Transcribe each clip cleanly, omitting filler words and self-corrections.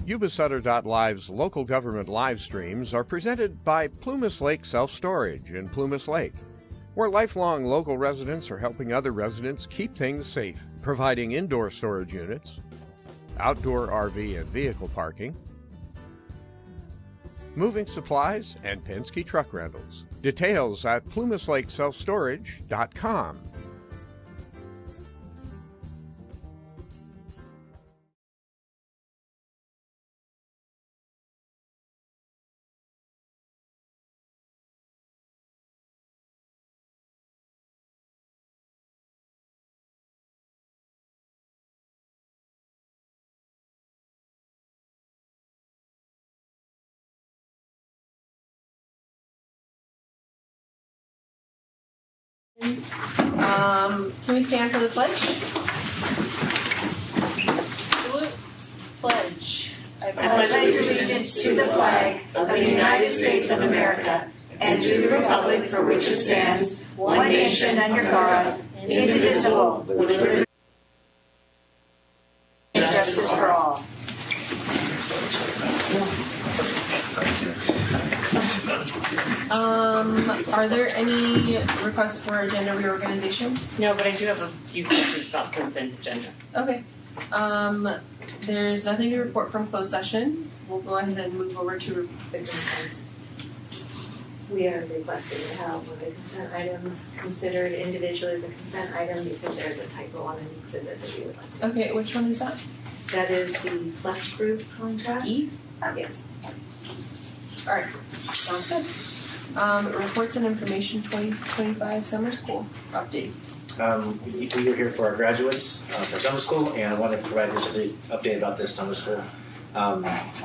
Yuba-Sutter.Live's local government live streams are presented by Plumas Lake Self-Storage in Plumas Lake, where lifelong local residents are helping other residents keep things safe, providing indoor storage units, outdoor RV and vehicle parking, moving supplies, and Penske truck rentals. Details at plumaslakeselfstorage.com. Can we stand for the pledge? Salute. Pledge. I pledge allegiance to the flag of the United States of America and to the republic for which it stands, one nation under God, indivisible, with liberty and justice for all. Are there any requests for agenda reorganization? No, but I do have a few questions about consent agenda. Okay. There's nothing to report from closed session. We'll go ahead and move over to the consent. We are requesting to have one of the consent items considered individually as a consent item because there's a typo on an exhibit that we would like to. Okay, which one is that? That is the Flex Group contract. E? Yes. All right, sounds good. Reports and information 2025 summer school update. We were here for our graduates for summer school, and I wanted to provide just a brief update about this summer school.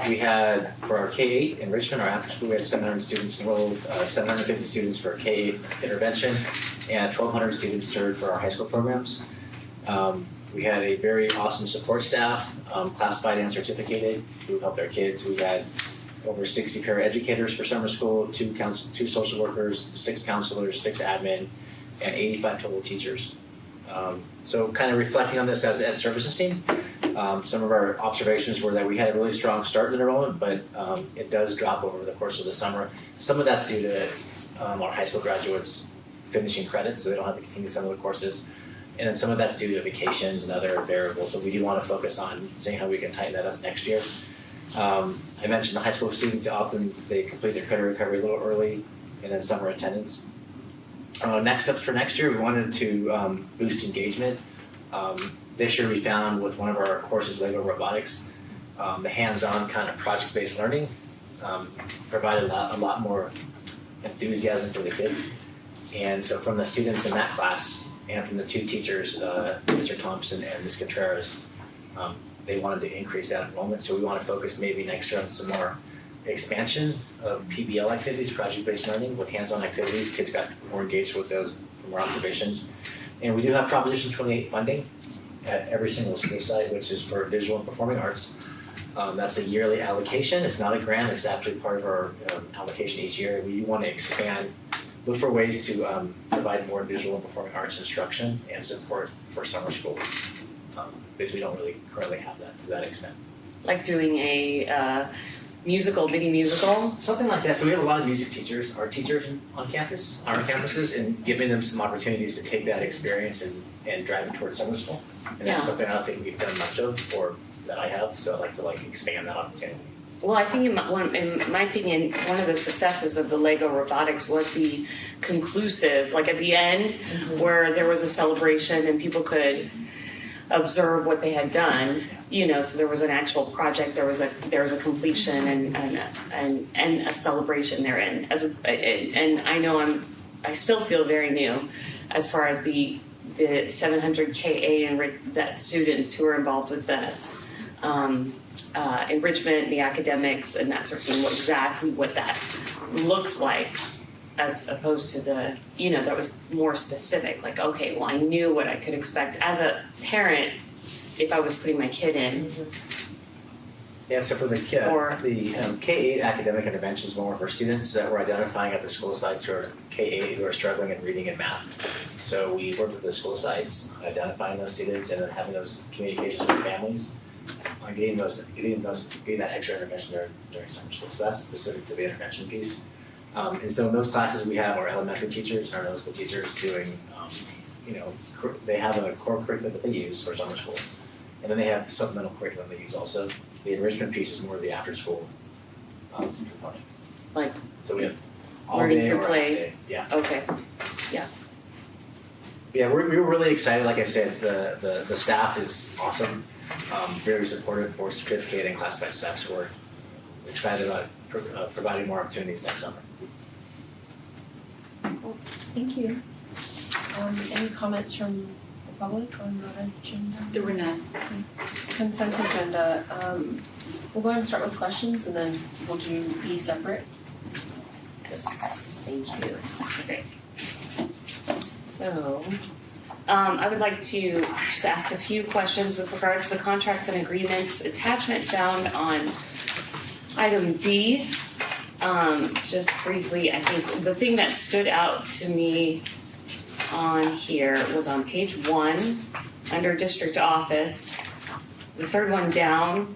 We had, for our K-8 in Richmond, our after school, we had 700 students enrolled, 750 students for K-8 intervention, and 1,200 students served for our high school programs. We had a very awesome support staff, classified and certificated, who helped our kids. We had over 60 paraeducators for summer school, two social workers, 6 counselors, 6 admin, and 85 total teachers. So kind of reflecting on this as an ed services team, some of our observations were that we had a really strong start in enrollment, but it does drop over the course of the summer. Some of that's due to our high school graduates finishing credits, so they don't have to continue some of the courses. And then some of that's due to vacations and other variables, but we do want to focus on seeing how we can tighten that up next year. I mentioned the high school students, often they complete their credit recovery a little early, and then summer attendance. Next steps for next year, we wanted to boost engagement. This year we found with one of our courses, Lego Robotics, the hands-on kind of project-based learning provided a lot more enthusiasm for the kids. And so from the students in that class and from the 2 teachers, Mr. Thompson and Ms. Contreras, they wanted to increase that enrollment. So we want to focus maybe next year on some more expansion of PBL activities, project-based learning with hands-on activities. Kids got more engaged with those from our observations. And we do have Proposition 28 funding at every single school site, which is for visual and performing arts. That's a yearly allocation. It's not a grant. It's actually part of our allocation each year. We want to expand, look for ways to provide more visual and performing arts instruction and support for summer school. Because we don't really currently have that to that extent. Like doing a mini musical? Something like that. So we have a lot of music teachers, our teachers on campus, our campuses, and giving them some opportunities to take that experience and drive it towards summer school. And that's something I don't think we've done much of, or that I have, so I'd like to expand that opportunity. Well, I think in my opinion, one of the successes of the Lego Robotics was the conclusive, like at the end, where there was a celebration and people could observe what they had done, so there was an actual project, there was a completion and a celebration therein. And I know I still feel very new as far as the 700 KA and that students who are involved with the enrichment, the academics, and that sort of thing. What that looks like, as opposed to the that was more specific. Like, okay, well, I knew what I could expect as a parent if I was putting my kid in. Yeah, so for the K-8 academic interventions, more for students that we're identifying at the school sites who are K-8 who are struggling in reading and math. So we work with the school sites, identifying those students and then having those communications with families getting that extra intervention during summer school. So that's specific to the intervention piece. And so in those classes we have our elementary teachers and our middle school teachers doing, they have a core curriculum that they use for summer school. And then they have supplemental curriculum they use also. The enrichment piece is more of the after school component. Like So we have all learning day through or half play. day. Yeah. Okay. Yeah, we were really excited. Like I said, the staff is awesome, very supportive, board certificate and classified staff. So we're excited about providing more opportunities next summer. Thank you. Any comments from the public on the agenda? There were none. Consent agenda. We'll go ahead and start with questions and then we'll do E separate. Yes, thank you. Okay. So, I would like to just ask a few questions with regards to the contracts and agreements attachment found on item D. Just briefly, I think the thing that stood out to me on here was on page 1, under district office, the third one down,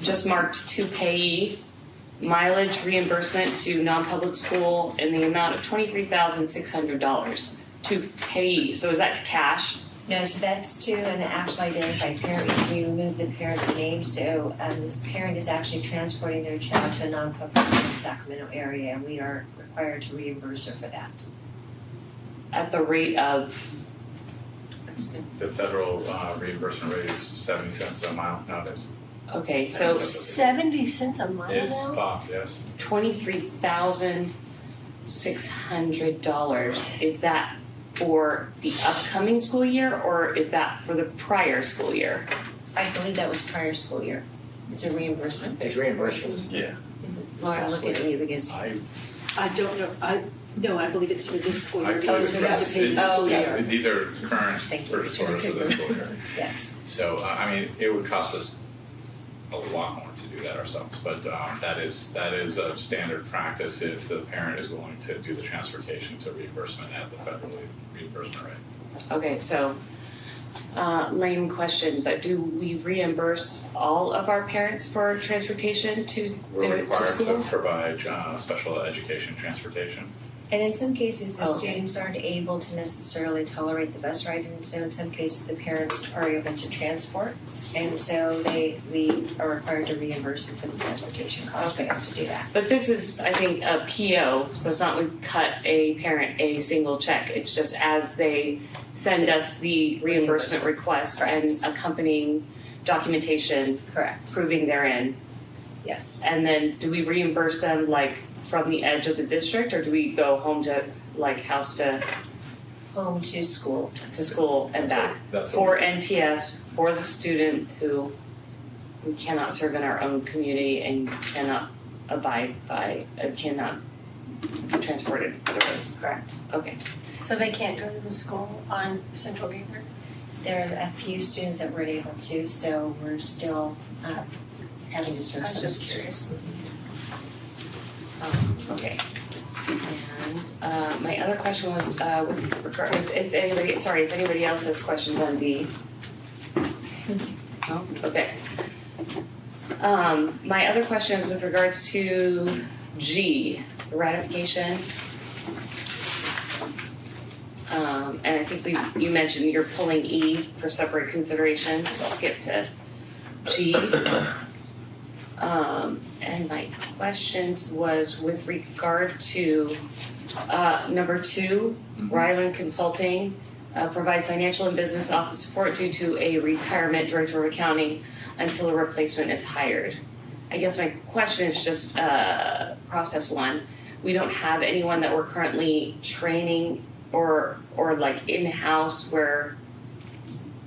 just marked to payee, mileage reimbursement to non-public school in the amount of $23,600 to payee. So is that to cash? No, so that's to an actual identified parent. We remove the parent's name, so this parent is actually transporting their child to a non-public school in the Sacramento area, and we are required to reimburse her for that. At the rate of, The federal reimbursement rate is 70 cents a mile nowadays. okay, so 70 cents a mile It's now? pop, yes. $23,600. Is that for the upcoming school year or is that for the prior school year? I believe that was prior school year. It's a reimbursement. It's reimbursement. Yeah. Is it? Laura, look at you because. I don't know, I believe it's for this school I year. believe Because we have to pay it's- this school okay. year. These are current Thank you. purchase orders for this school year. Yes. So, it would cost us a lot more to do that ourselves, but that is a standard practice if the parent is willing to do the transportation to reimbursement at the federal reimbursement rate. Okay, so, lame question, but do we reimburse all of our parents for transportation to We're their, to required to school? provide special education transportation. And in some cases, the Oh, okay. students aren't able to necessarily tolerate the bus ride, and so in some cases, the parents are able to transport. And so we are required to reimburse them for the transportation costs for them to do that. But this is, I think, a PO, so it's not we cut a parent a single check. It's just as they send us the reimbursement request and Correct. accompanying documentation Correct. proving they're in. Yes. And then do we reimburse them like from the edge of the district or do we go home to like house to Home to school. school and back? That's For what NPS, for the student who cannot serve in our own community and cannot abide by, cannot be transported otherwise. Correct. Okay, So they can't go to the school on Central Gateway? There's a few students that weren't able to, so we're still having to serve I was some just students. curious. okay. And my other question was with regard, if anybody else has questions on D. No? Okay. My other question is with regards to G, the ratification. And I think you mentioned you're pulling E for separate consideration, so I'll skip to G. And my questions was with regard to number 2, Ryland Consulting, provide financial and business office support due to a retirement director of accounting until a replacement is hired. I guess my question is just process 1. We don't have anyone that we're currently training or like in-house where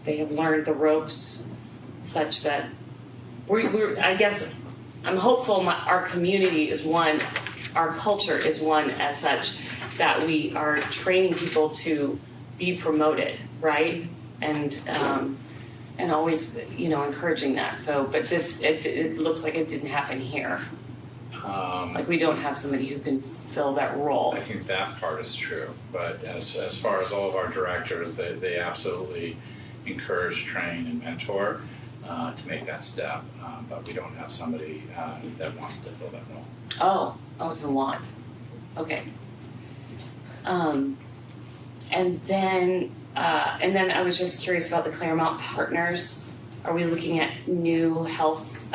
they have learned the ropes such that we're I guess I'm hopeful our community is one, our culture is one as such that we are training people to be promoted, right? And always, encouraging that. So, but it looks like it didn't happen here. Like we don't have somebody who can fill that role. I think that part is true, but as far as all of our directors, they absolutely encourage, train, and mentor to make that step, but we don't have somebody that wants to fill that role. Oh, it's a want. Okay. And then I was just curious about the Claremont Partners. Are we looking at new health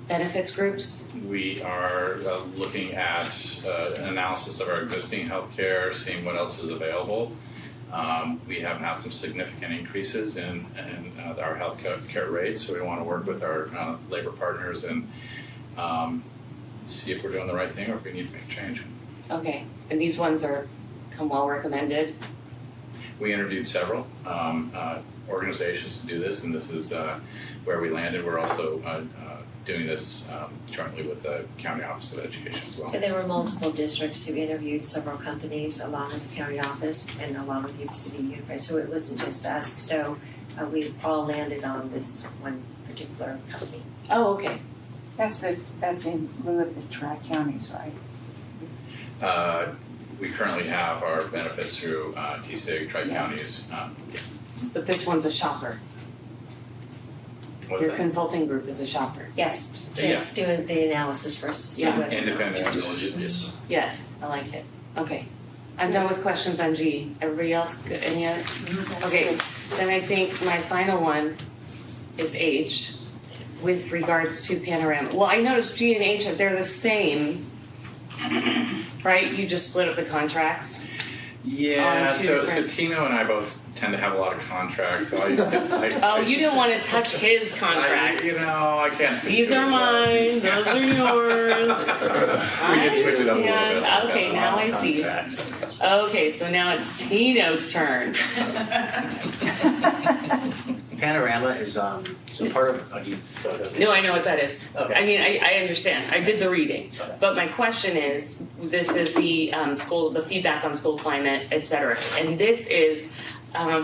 benefits groups? We are looking at an analysis of our existing healthcare, seeing what else is available. We have had some significant increases in our health care rates, so we want to work with our labor partners and see if we're doing the right thing or if we need to make a change. Okay, and these ones are well recommended? We interviewed several organizations to do this, and this is where we landed. We're also doing this jointly with the County Office of Education as well. So there were multiple districts who interviewed several companies along with the county office and along with Yuba-Sutter Events. So it wasn't just us. So we all landed on this one particular company. Oh, okay. That's in lieu of the tri-counties, right? We currently have our benefits through TSIG, Tri-Counties. But this one's a shopper. What's Your that? consulting group is a shopper. Yes, to Yeah. do the analysis for us to see Yeah. whether or not- Independent. Yes, I like it. Okay. I'm done with questions on G. Everybody else, good? Any other? Okay, then I think my final one is H with regards to Panorama. Well, I noticed G and H, they're the same, right? You just split up the contracts. Yeah, On two so different- Tino and I both tend to have a lot of contracts, so I Oh, you didn't want to touch his contracts. I can't speak These to are it. mine, those are yours. We can switch it up a little bit. understand. Okay, now I see. Contracts. Okay, so now it's Tino's turn. Panorama is so part of. No, I know what that is. Okay. I mean, I understand. I did the reading. Okay. But my question is, this is the the feedback on school climate, et cetera. And this is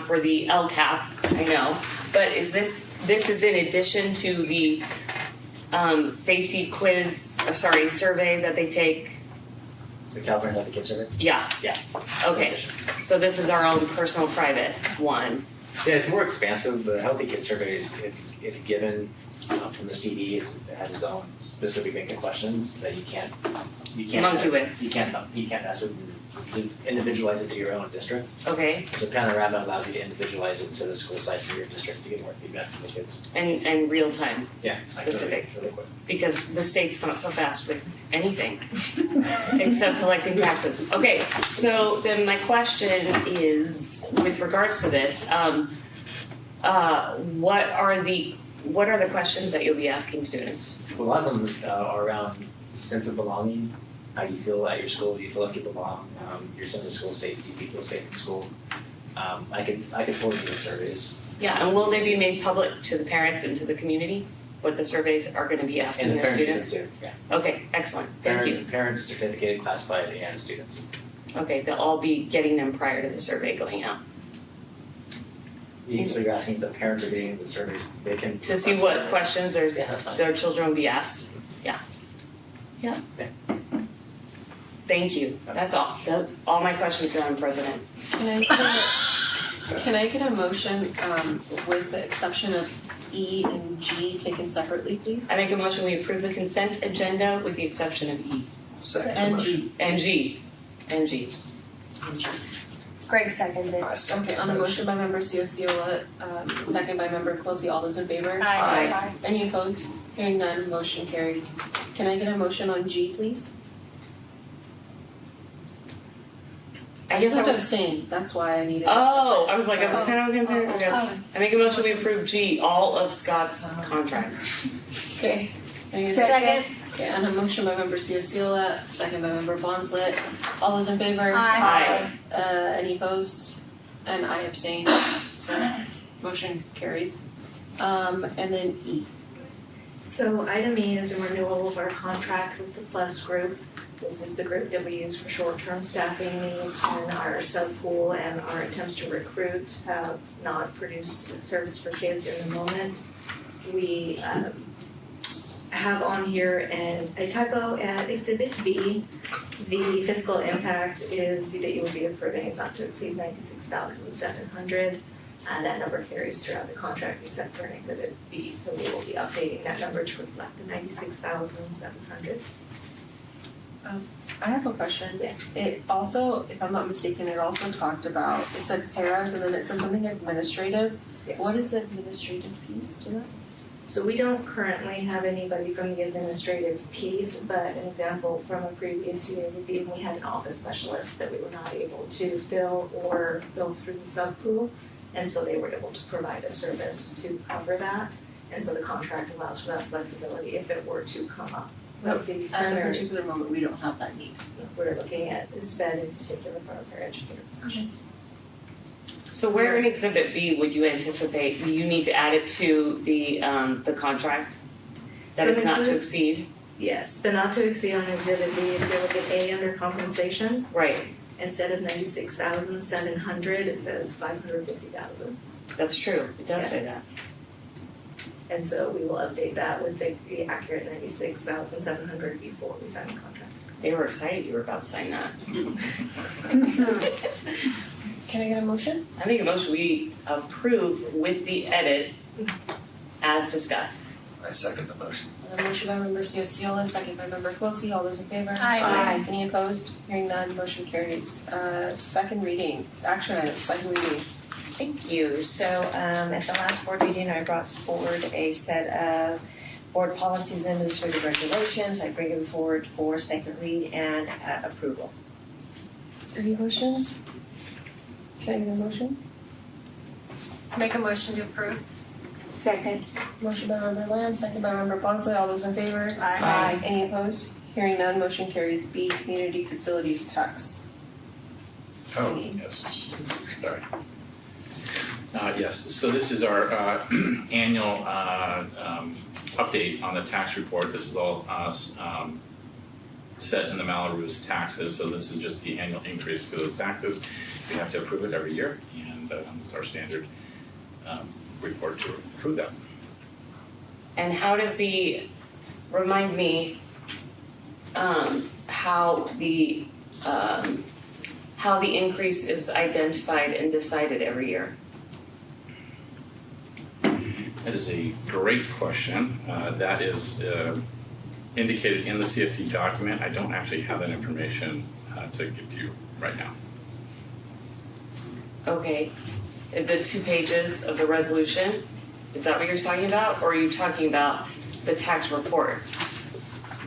for the LCAP, I know. But is this is in addition to the safety quiz, survey that they take? The California Healthy Kids Survey. Yeah. Yeah. Okay. So this is our own personal private one. Yeah, it's more expansive. The Healthy Kids Survey it's given from the CD. It has its own specific bank of questions that you can't Monkey with. You can't mess with to individualize it to your own district. Okay. So Panorama allows you to individualize it to the school size of your district to get more feedback from the kids. And real time. Yeah, it's like Specific. really quick. Because the state's not so fast with anything except collecting taxes. Okay, so then my question is, with regards to this, what are the questions that you'll be asking students? A lot of them are around sense of belonging. How do you feel at your school? Do you feel like you belong? Your sense of school safety. Do you feel safe in school? I could forward you the surveys. Yeah, and will they be made public to the parents and to the community? What the surveys are going to be asking And the their parents students? do, yeah. Okay, excellent. Thank you. Parents, certificated, classified, and students. Okay, they'll all be getting them prior to the survey going out. So you're asking if the parents are getting the surveys, they can To see what questions Yeah, that's fine. their children will be asked. Yeah. Thank you. That's all. All my questions, Madam President. Can I get a motion with the exception of E and G taken separately, please? I make a motion we approve the consent agenda with the exception of E. And G. And G. Greg seconded. Okay, on a motion by member Ciociola, second by member Closey, all those in favor? Aye. Any opposed? Hearing none, motion carries. Can I get a motion on G, please? I guess I have to was. abstain, that's why I needed. Oh, I was like, I was kind of concerned. Okay. Oh. I make a motion we approve G, all of Scott's contracts. Okay. Can I get a Second. Okay, on a motion by member Ciociola, second by member Bonslett, all those in favor? Aye. Any opposed? And I abstain, so motion carries. And then E. So item E is a renewal of our contract with the Plus group. This is the group that we use for short-term staffing needs when our sub-pool and our attempts to recruit have not produced service for kids in the moment. We have on here a typo at Exhibit B. The fiscal impact is that you would be approving is not to exceed $96,700. That number carries throughout the contract except for an Exhibit B, so we will be updating that number to reflect the 96,700. I have a question. Yes. It also, if I'm not mistaken, it also talked about, it said paras and then it said something administrative. Yes. What is the administrative piece to that? So we don't currently have anybody from the administrative piece, but an example from a previous year would be when we had an office specialist that we were not able to fill or fill through the sub-pool. And so they were able to provide a service to cover that. And so the contract allows for that flexibility if it were to come up. But the At a other, particular moment, we don't have that need. we're looking at SPED in particular for our paraeducator positions. So where in Exhibit B would you anticipate, you need to add it to the contract? That So it's not to exhibit- exceed? Yes, the not to exceed on Exhibit B, if you look at A under compensation, Right, instead of 96,700, it says 550,000. that's true, it does say that. And so we will update that with the accurate 96,700 before we sign the contract. They were excited you were about to sign that. Can I get a motion? I make a motion we approve with the edit as discussed. I second the motion. A motion by member Ciola, second by member Quilty, all those in favor? Aye. Any opposed? Hearing none, motion carries. Second reading, action item, second reading. Thank you. So at the last board meeting, I brought forward a set of board policies and administrative regulations. I bring them forward for second read and approval. Any questions? Can I get a motion? Make a motion to approve. Second. Motion by member Lamb, second by member Bonsley, all those in favor? Aye. Any opposed? Hearing none, motion carries. B, community facilities tax. Oh, yes, sorry. Yes, so this is our annual update on the tax report. This is all set in the Melrose taxes, so this is just the annual increase to those taxes. We have to approve it every year, and it's our standard report to approve that. And how does remind me, how the increase is identified and decided every year? That is a great question. That is indicated in the CFD document. I don't actually have that information to give to you right now. Okay, the 2 pages of the resolution, is that what you're talking about? Or are you talking about the tax report?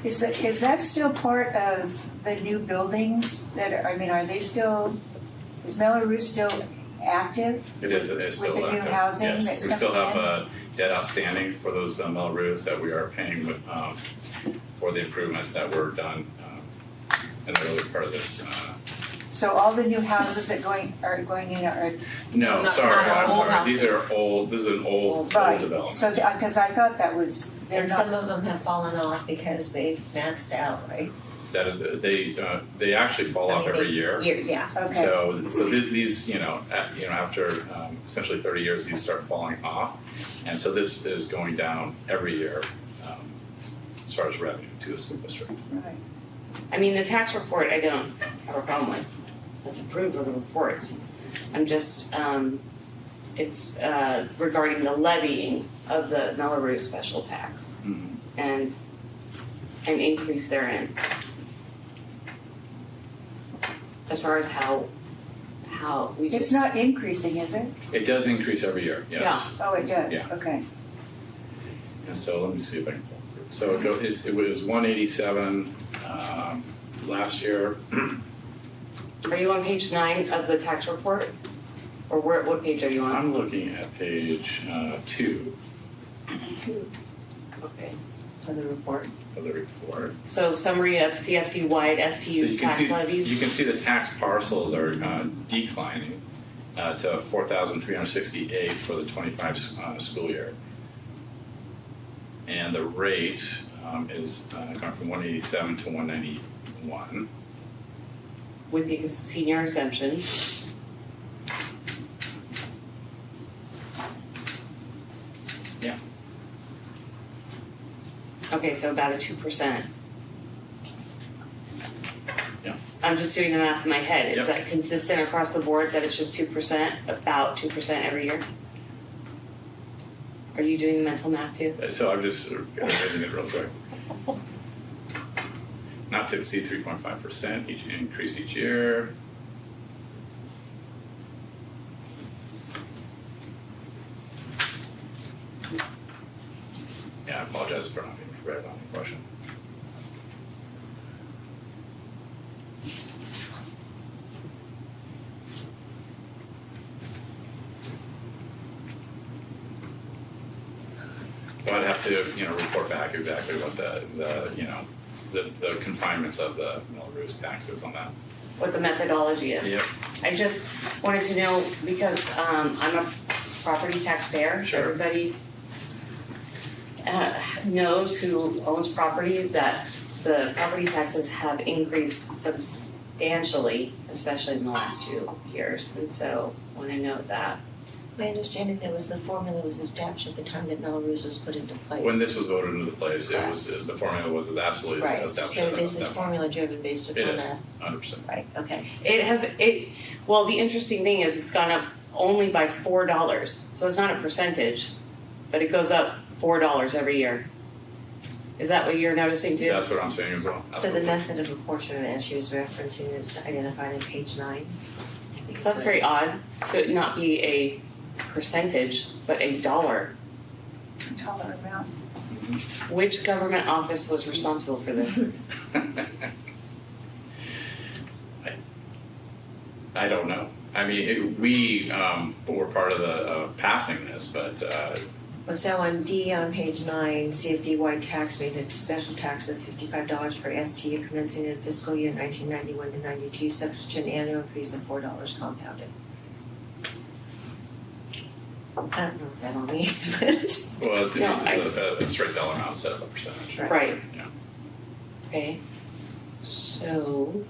Is that still part of the new buildings that are, are they still, is Melrose still active? It's still with the new active. housing Yes, that's we still coming have debt outstanding for those Melrose that we are paying for the improvements that were done in the early part of this. So all the new houses that are going in are No, Not- sorry, not I'm old sorry. These houses. are old. This is an old right. development. So because I thought that was they're And not. some of them have fallen off because they've maxed out, right? That is they actually fall off every year. Yeah. Okay. So these after essentially 30 years these start falling off, and so this is going down every year as far as revenue to the school district. Right. I mean, the tax report, I don't have a problem with. Let's approve of the reports. I'm just, it's regarding the levying of the Melrose special tax Mm-hmm. and an increase therein. As far as how we just. It's not increasing, is it? It does increase every year. Yes. Yeah. Oh, it does. Yeah. Okay. And so let me see if I can pull through. So it was 187 last year. Are you on page 9 of the tax report? Or what page are you on? I'm looking at page 2 Okay. For the report. of the report. So summary of CFD-wide So STU you can tax see levies? you can see the tax parcels are declining to 4,368 for the 25 school year, and the rate is going from 187 to 191. With the senior exemptions. Yeah. Okay, so about a 2%. Yeah. I I'm just doing the math in my head. Is Yep. that consistent across the board that it's just 2%, about 2% every year? Are you doing the mental math too? So I'm just reading it real quick. Not to exceed 3.5% each increase each year. Yeah, I apologize for not being prepared on the question. Well, I'd have to, report back exactly what the confinements of the Melrose taxes on that. What the methodology is? Yep. I just wanted to know because I'm a property taxpayer. Sure. Everybody knows who owns property that the property taxes have increased substantially, especially in the last 2 years, and so I want to note that. My understanding that was the formula was established at the time that Melrose was put into place. When this was voted into place, the formula was absolutely Right, established. so at this that is point. formula driven based It upon is, a, 100%. right, okay. Well, the interesting thing is it's gone up only by $4, so it's not a percentage, but it goes up $4 every year. Is that what you're noticing too? That's what I'm saying as well. So the Absolutely. method of apportionment as she was referencing is identified on page 9. So that's very odd to not be a percentage, but a dollar. dollar amount. Which government office was responsible for this? I don't know. I mean, we were part of the passing this, but So on D on page 9, CFDY tax means a special tax of $55 per STU commencing in fiscal year 1991 to 92, subject to an annual increase of $4 compounded. I don't know what that all means, but. well, it's No, a straight dollar amount instead of a percentage. Right. Yeah. Okay. So,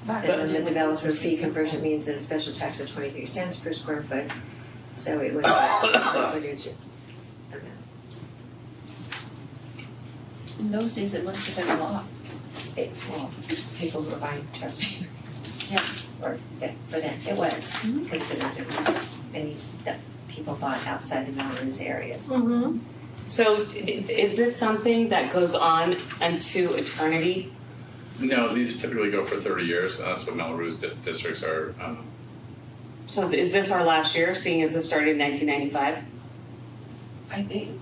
And then the developer fee conversion means a special tax of 23 cents per square foot, so it would be a footage amount. In those days, it must have been a lot. Well, people were buying, trust me. Yeah. Or, yeah, for them, it was considered many people bought outside the Melrose areas. Mm-hmm. so is this something that goes on unto eternity? No, these typically go for 30 years. And that's what Melrose districts are. So is this our last year, seeing as this started in 1995? I think.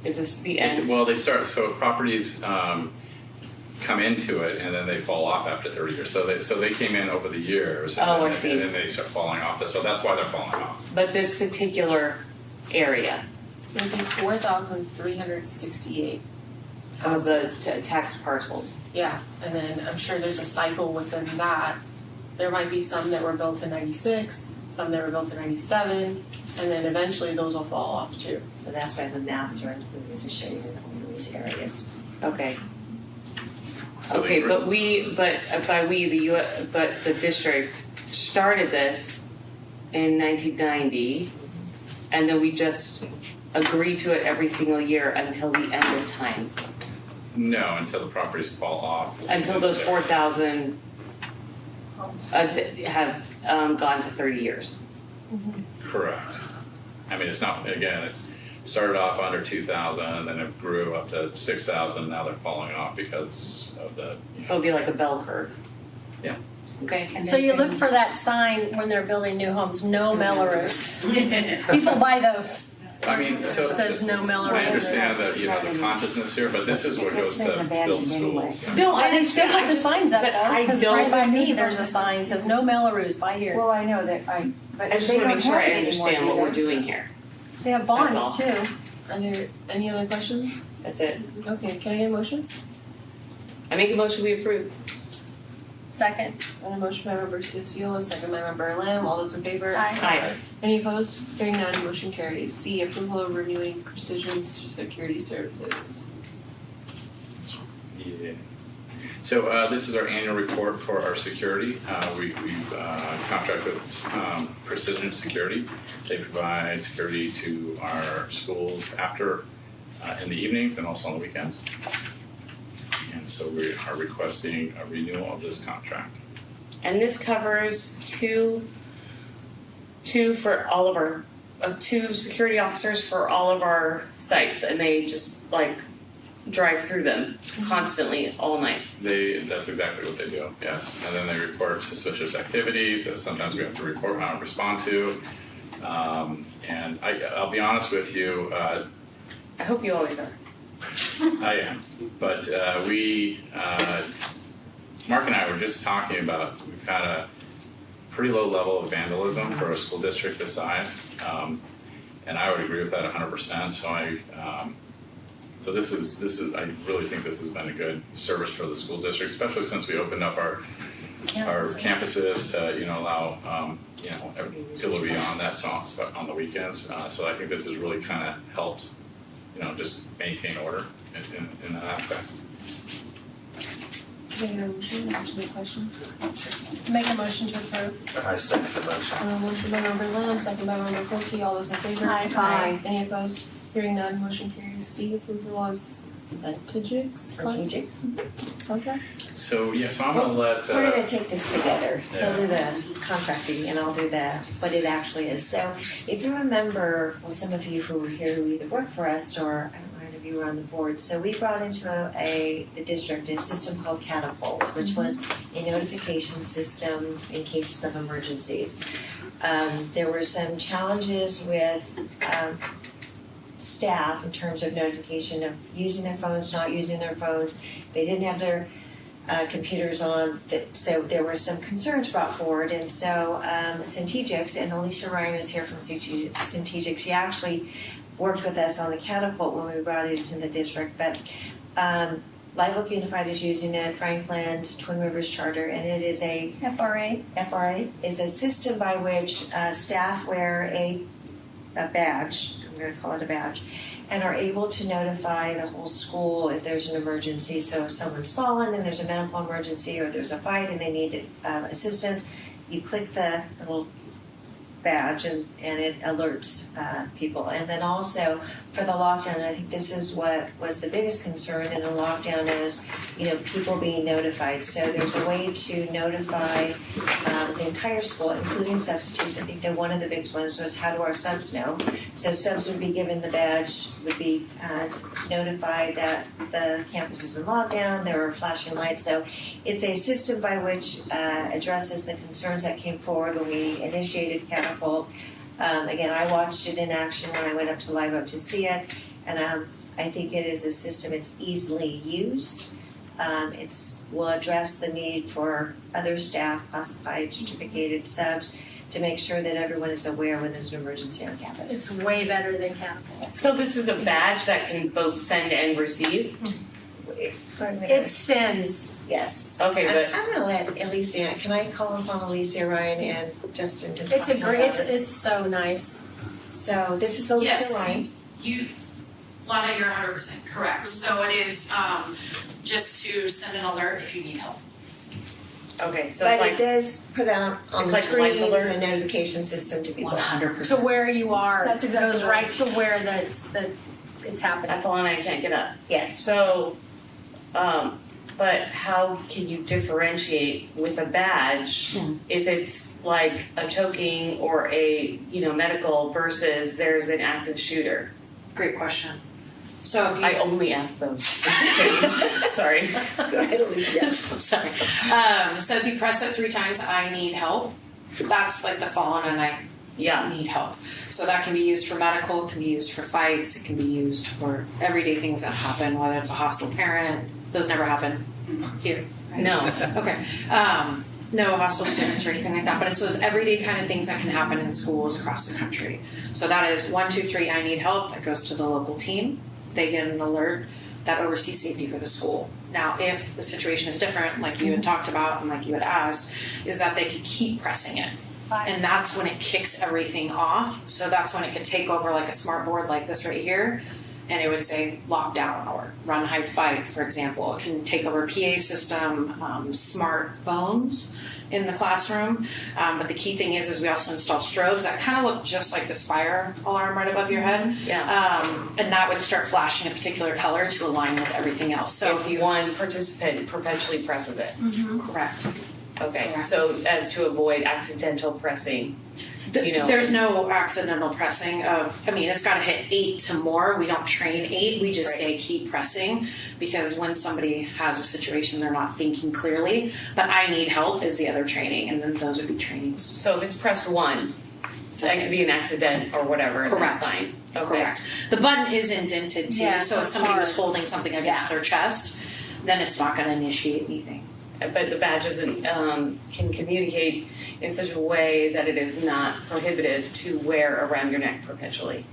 Is this the end? Well, they start. So properties come into it, and then they fall off after 30 years. So they came in over the years. And Oh, then, I see. And then they start falling off. So that's why they're falling off. But this particular area There'd be 4,368. of the tax parcels. Yeah, and then I'm sure there's a cycle within that. There might be some that were built in 96, some that were built in 97, and then eventually those will fall off too. So that's why the maps are included to show you the Melrose areas. Okay. So Okay, they- but the district started this in 1990, and then we just agree to it every single year until the end of time, No, until the properties fall off. until those 4,000 have gone to 30 years. Correct. I mean, it's not, again, it started off under 2,000 and then it grew up to 6,000. Now they're falling off because of the. So it'll be like a bell curve. Yeah. Okay. And So there's you been- look for that sign when they're building new homes, no Melrose. People buy those. I mean, so. It says no Melrose. I understand that, the consciousness here, but this is what goes It's been to abandoned build anyway. schools. No, I And they still understand. put the signs up but though, I because don't- right by me, there's a sign that says no Melrose, buy here. Well, I know that but I just they want to don't make sure have I it anymore, understand what do we're they? doing here. They have That's bonds all. too. Are there any other questions? That's it. Okay, can I get a motion? I make a motion we approve. Second. And a motion by member Susiola, second by member Lamb, all those in favor? Aye. Aye. Any opposed? Hearing none, motion carries. C, approval of renewing Precision Security Services. Yeah. So this is our annual report for our security. We've contract with Precision Security. They provide security to our schools after, in the evenings and also on the weekends. And so we are requesting a renewal of this contract. and this covers two for all of our, 2 security officers for all of our sites, and they just like drive through them constantly all night. That's exactly what they do, yes. And then they report suspicious activities that sometimes we have to respond to. And I'll be honest with you, I hope you always are. I am. But Mark and I were just talking about, we've had a pretty low level of vandalism for a school district this size. And I would agree with that 100%. So this is I really think this has been a good service for the school district, especially since we opened up our campuses to allow people to be on that song on the weekends. So I think this has really kind of helped just maintain order in that aspect. Make a motion to question. Make a motion to approve. I second the motion. Motion by Member Lamb, second by Member Quilty. All those in favor? Aye. Any opposed? Hearing none, motion carries. D, approval of strategics contract. So so I'm gonna let. We're gonna take this together. Yeah. He'll do the contracting and I'll do what it actually is. So if you remember, well, some of you who were here who either work for us or I don't know if you were on the board. So we brought into the district a system called Catapult, which was a notification system in cases of emergencies. There were some challenges with staff in terms of notification of using their phones, not using their phones. They didn't have their computers on, so there were some concerns brought forward. And so Centegix, and Alicia Ryan is here from Centegix, she actually worked with us on the Catapult when we brought it into the district. But Live Oak Unified is using it, Franklin, Twin Rivers Charter, and it is a FRA is a system by which staff wear a badge, I'm going to call it a badge, and are able to notify the whole school if there's an emergency. So if someone's fallen and there's a medical emergency or there's a fight and they need assistance, you click the little badge and it alerts people. And then also for the lockdown, and I think this is what was the biggest concern in the lockdown is, people being notified. So there's a way to notify the entire school, including substitutes. I think that one of the biggest ones was how do our subs know? So subs would be given the badge, would be notified that the campus is in lockdown, there are flashing lights. So it's a system by which addresses the concerns that came forward when we initiated Catapult. Again, I watched it in action when I went up to Live Oak to see it, and I think it is a system, it's easily used. Will address the need for other staff, classified, certificated subs, to make sure that everyone is aware when there's an emergency on campus. It's way better than Catapult. So this is a badge that can both send and receive? It sends. Yes. Okay, but I'm gonna let Alicia, can I call upon Alicia, Ryan, and Justin to talk It's a about great. it? It's so nice. So this is Alicia Yes. Ryan. Lana, you're 100% correct. So it is just to send an alert if you need help. okay, so But it's it like does put out on it's the like screens life alert? a notification system to people. 100%. To where you are. That's exactly Goes right. right to where it's happening. that's the one I can't get up. Yes. So, but how can you differentiate with a badge if it's like a choking or a medical versus there's an active shooter? Great question. So if you I only ask those. I'm just kidding. Sorry. Go ahead, Alicia. sorry. So if you press it 3 times, I need help. That's like the fallen and I need help. So that can be used for medical, it can be used for fights, it can be used for everyday things that happen, whether it's a hostile parent. Those never happen here. Right? No. Okay. No hostile students or anything like that, but it's those everyday kind of things that can happen in schools across the country. So that is 1, 2, 3, I need help. That goes to the local team. They get an alert that oversees safety for the school. Now, if the situation is different, like you had talked about and like you had asked, is that they could keep pressing it. And that's when it kicks everything off. So that's when it could take over like a smart board like this right here. And it would say lockdown or run, hide, fight, for example. It can take over PA system, smartphones in the classroom. But the key thing is we also install strobes that kind of look just like this fire alarm right above your head. Yeah. And that would start flashing a particular color to align with everything else. So if one participant perpetually presses it. Correct. Okay, Correct. so as to avoid accidental pressing, you know. There's no accidental pressing of, I mean, it's gotta hit 8 to more, we don't train 8, we just Right. say keep pressing, because when somebody has a situation they're not thinking clearly, but I need help is the other training, and then those would be trainings. So if it's pressed 1, so that could be an accident or whatever, and that's Correct. fine. Okay. Correct. The button is indented too, Yeah, so so if somebody was hard. holding something against their chest, then it's not gonna initiate anything. But the badge isn't, can communicate in such a way that it is not prohibitive to wear around your neck perpetually.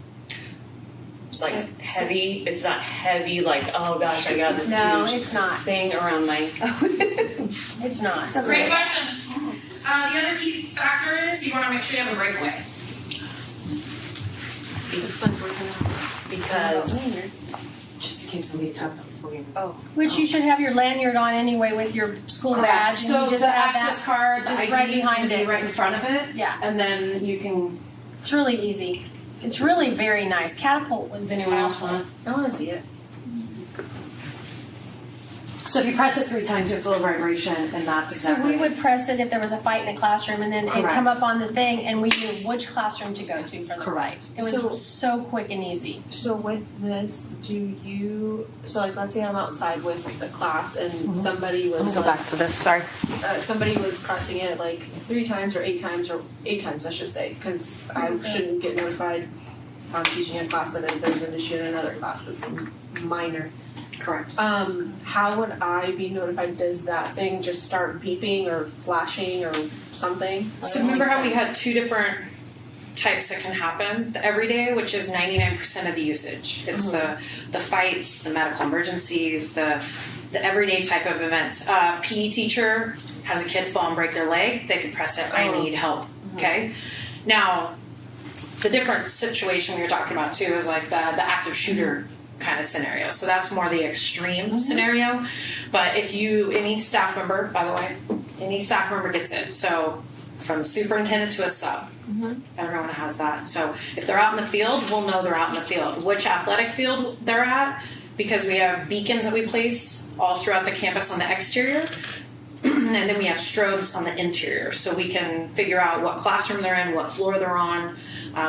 Like heavy, it's not heavy like, oh gosh, I got this No, huge it's not. thing around my, It's not. Great question. The other key factor is you wanna make sure you have a breakaway. because Just in case somebody tapped on something. Oh. Which you should have your lanyard on anyway with your school badge, and So you just the add access that. card, the just ID right is behind gonna be it. right in front of it, Yeah, and then you can. it's really easy. It's really very nice. Catapult was Does anyone else awful. want? I want to see it. So if you press it 3 times, you feel a vibration, and that's So exactly. we would press it if there was a fight in a classroom, and then it'd come up on the thing, and we knew which classroom to go to for the fight. It was so quick and easy. So with this, so like let's say I'm outside with the class and somebody was to this. Sorry. somebody was pressing it like 3 times or 8 times or 8 times I should say, because I shouldn't get notified if I'm teaching a class and then there's an issue in another class that's minor. Correct. How would I be notified? Does that thing just start beeping or flashing or something? So remember how we had 2 different types that can happen? The everyday, which is 99% of the usage. It's the fights, the medical emergencies, the everyday type of event. PE teacher has a kid fall and break their leg, they could press it, I need help. Okay? Now, the different situation we were talking about too is like the active shooter kind of scenario. So that's more the extreme scenario. But if any staff member, by the way, any staff member gets it. So from superintendent to a sub, everyone has that. So if they're out in the field, we'll know they're out in the field. Which athletic field they're at, because we have beacons that we place all throughout the campus on the exterior. And then we have strobes on the interior, so we can figure out what classroom they're in, what floor they're on,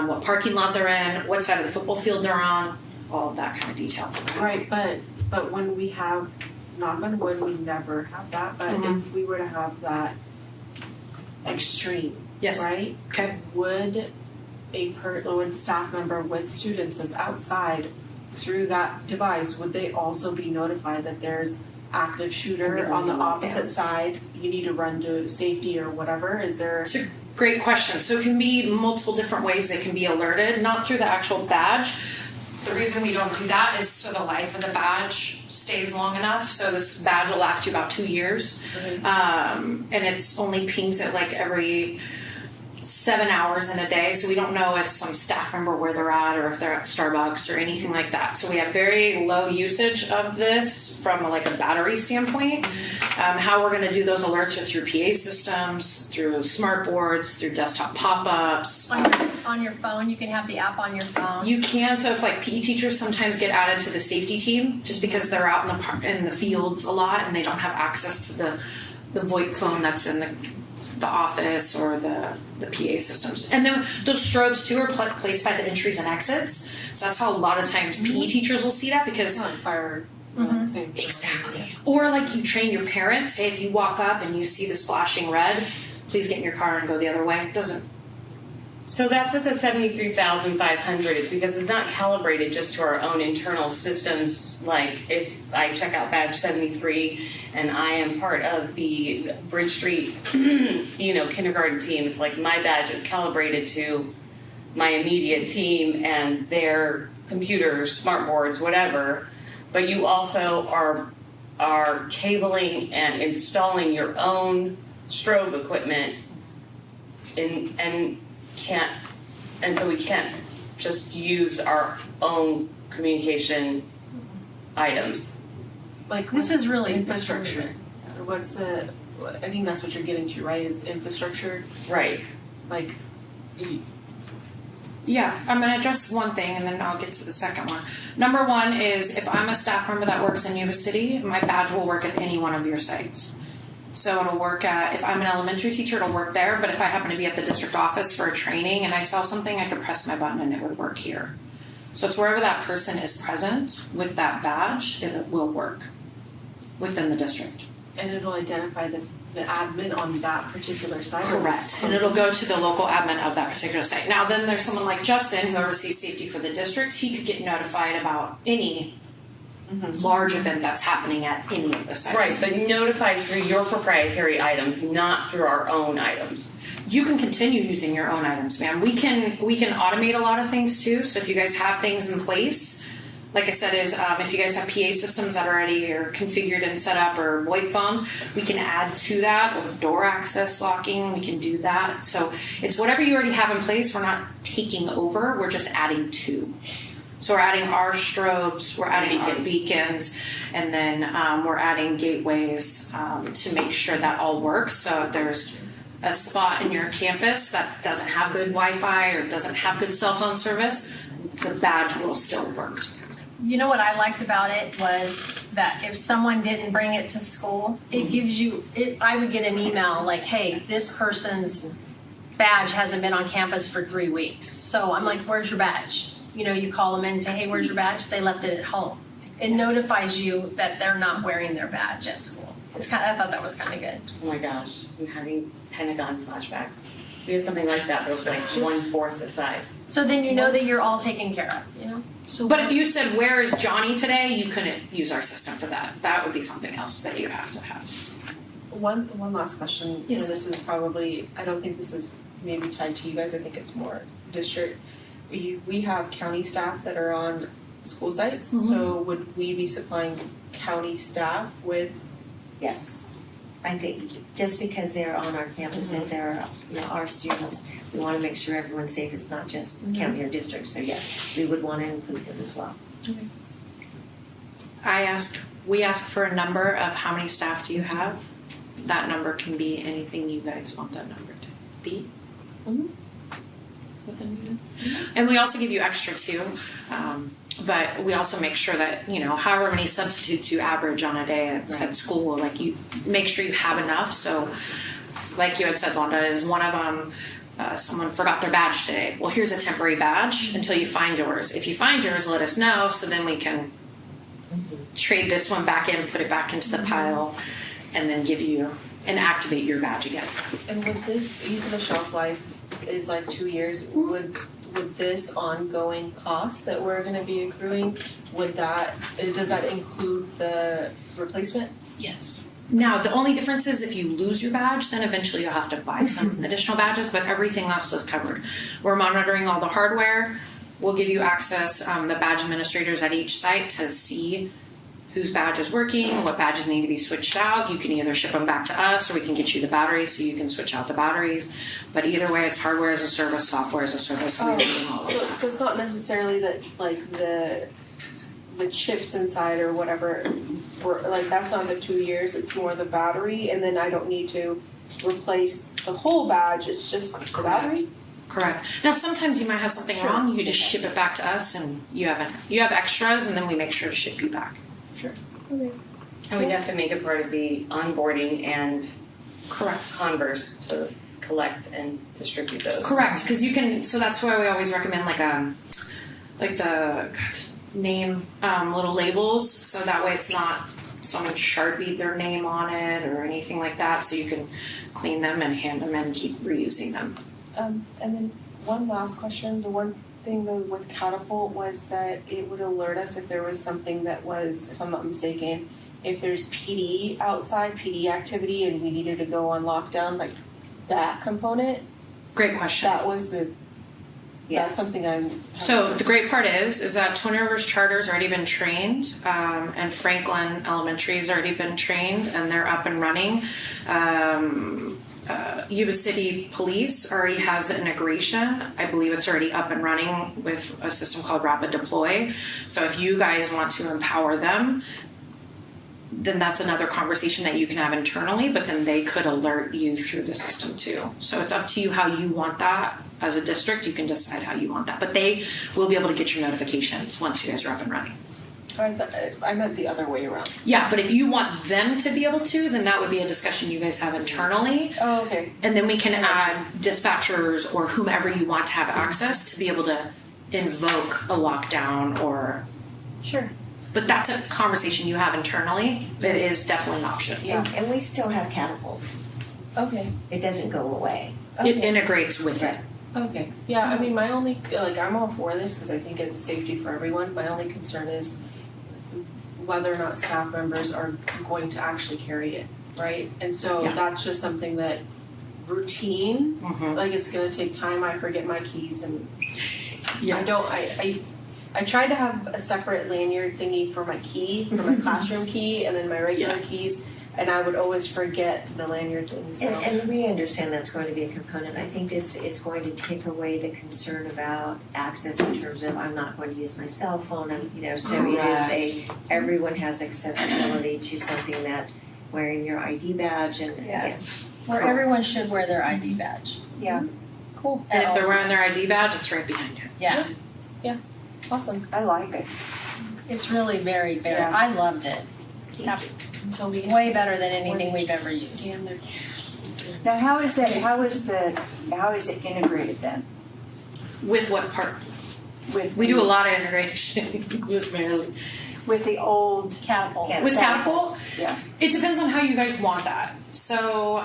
what parking lot they're in, what side of the football field they're on, all of that kind of detail. Right, but when we have, knock on wood, we never have that, but if we were to have that extreme, Yes. right? Okay. Would would staff member with students that's outside through that device, would they also be notified that there's active shooter on the opposite side? You need to run to safety or whatever, is there? It's a great question. So it can be multiple different ways they can be alerted, not through the actual badge. The reason we don't do that is so the life of the badge stays long enough. So this badge will last you about 2 years. And it's only pings it like every 7 hours in a day, so we don't know if some staff member where they're at or if they're at Starbucks or anything like that. So we have very low usage of this from like a battery standpoint. How we're going to do those alerts are through PA systems, through smart boards, through desktop pop-ups. On your phone, you can have the app on your phone. You can, so if like PE teachers sometimes get added to the safety team just because they're out in the fields a lot and they don't have access to the VoIP phone that's in the office or the PA systems. And then those strobes too are placed by the entries and exits. So that's how a lot of times PE teachers will see that because Fire. Same. exactly. Or like you train your parents, hey, if you walk up and you see this flashing red, please get in your car and go the other way. It doesn't. So that's what the 73,500 is, because it's not calibrated just to our own internal systems. Like if I check out badge 73 and I am part of the Bridge Street, kindergarten team, it's like my badge is calibrated to my immediate team and their computers, smart boards, whatever. But you also are cabling and installing your own strobe equipment so we can't just use our own communication items. Like This is really infrastructure. What's I think that's what you're getting to, right? Is infrastructure Right. like? Yeah, I'm going to address one thing and then I'll get to the second one. Number one is if I'm a staff member that works in Yuba City, my badge will work at any one of your sites. So it'll work at, if I'm an elementary teacher, it'll work there, but if I happen to be at the district office for a training and I saw something, I could press my button and it would work here. So it's wherever that person is present with that badge, it will work within the district. And it'll identify the admin on that particular site? Correct. And it'll go to the local admin of that particular site. Now then there's someone like Justin who oversees safety for the district. He could get notified about any large event that's happening at any of the sites. Right, but notified through your proprietary items, not through our own items. You can continue using your own items, ma'am. We can automate a lot of things too. So if you guys have things in place, like I said, if you guys have PA systems that already are configured and set up, or VoIP phones, we can add to that, or door access locking, we can do that. So it's whatever you already have in place. We're not taking over, we're just adding to. So we're adding our strobes, we're adding our beacons, and then we're adding gateways to make sure that all works. So if there's a spot in your campus that doesn't have good Wi-Fi or doesn't have good cell phone service, the badge will still work. You know what I liked about it was that if someone didn't bring it to school, it gives you, I would get an email like, hey, this person's badge hasn't been on campus for 3 weeks. So I'm like, where's your badge? You know, you call them in and say, hey, where's your badge? They left it at home. It notifies you that they're not wearing their badge at school. I thought that was kind of good. Oh my gosh, I'm having Pentagon flashbacks. We had something like that, but it was like 1/4 the size. So then you know that you're all taken care of, you know? But if you said, where is Johnny today, you couldn't use our system for that. That would be something else that you would have to have. One last question. Yes. And this is probably, I don't think this is maybe tied to you guys, I think it's more district. We have county staff that are on school sites, so would we be supplying county staff with? Yes, I think just because they're on our campuses, they're our students, we want to make sure everyone's safe. It's not just county or district. So yes, we would want to include them as well. Okay. We ask for a number of how many staff do you have. That number can be anything you guys want that number to be. Within reason. And we also give you extra too. But we also make sure that, however many substitutes you average on a day at school, like you make sure you have enough. So like you had said, Londa, is one of them, someone forgot their badge today. Well, here's a temporary badge until you find yours. If you find yours, let us know so then we can trade this one back in, put it back into the pile, and then give you and activate your badge again. And would this, using the shelf life is like 2 years, would this ongoing cost that we're going to be accruing, does that include the replacement? Yes. Now, the only difference is if you lose your badge, then eventually you'll have to buy some additional badges, but everything else is covered. We're monitoring all the hardware. We'll give you access, the badge administrators at each site, to see whose badge is working, what badges need to be switched out. You can either ship them back to us or we can get you the batteries so you can switch out the batteries. But either way, it's hardware as a service, software as a service. We're doing all of that. So it's not necessarily that like the chips inside or whatever, that's not the 2 years, it's more the battery, and then I don't need to replace the whole badge, it's just the battery? Correct. Now, sometimes you might have something wrong. You just ship it back to us, and you have extras, and then we make sure to ship you back. Sure. Okay. And we'd have to make it part of the onboarding and Converse to collect and distribute those. Correct, because you can. So that's why we always recommend the name little labels, so that way it's not someone Sharpied their name on it or anything like that. So you can clean them and hand them and keep reusing them. And then one last question. The one thing though with Catapult was that it would alert us if there was something that was, if I'm not mistaken, if there's PD outside, PD activity, and we needed to go on lockdown, like that component. Great question. That was that's something I'm. So the great part is that Twin Rivers Charter's already been trained, and Franklin Elementary's already been trained, and they're up and running. Yuba City Police already has the integration. I believe it's already up and running with a system called Rapid Deploy. So if you guys want to empower them, then that's another conversation that you can have internally, but then they could alert you through the system too. So it's up to you how you want that. As a district, you can decide how you want that. But they will be able to get your notifications once you guys are up and running. I meant the other way around. Yeah, but if you want them to be able to, then that would be a discussion you guys have internally. Oh, okay. And then we can add dispatchers or whomever you want to have access to be able to invoke a lockdown or, Sure. but that's a conversation you have internally. It is definitely an option. Yeah. And we still have catapult. Okay. It doesn't go away. It integrates with it. Okay. Yeah, I mean, my only, like, I'm all for this because I think it's safety for everyone. My only concern is whether or not staff members are going to actually carry it, right? And so Yeah. that's just something that routine, Mm-hmm. like it's gonna take time. I forget my keys and Yeah. I tried to have a separate lanyard thingy for my key, for my classroom key, and then my regular keys, and I would always forget the lanyard thing, so. And we understand that's going to be a component. I think this is going to take away the concern about access in terms of I'm not going to use my cell phone, and so it is everyone has accessibility to something that wearing your ID badge and Yes. Where everyone should wear their ID badge. Yeah. Cool. And if they're wearing their ID badge, it's right behind it. Yeah, Awesome. I like it. it's really very, very, Yeah. I loved it. Until we Way better than anything we've ever used. scan their Now, how is it integrated then With what part? with? We do a lot of integration with Maryland. With the old, Catapult. With Catapult? Yeah. It depends on how you guys want that. So,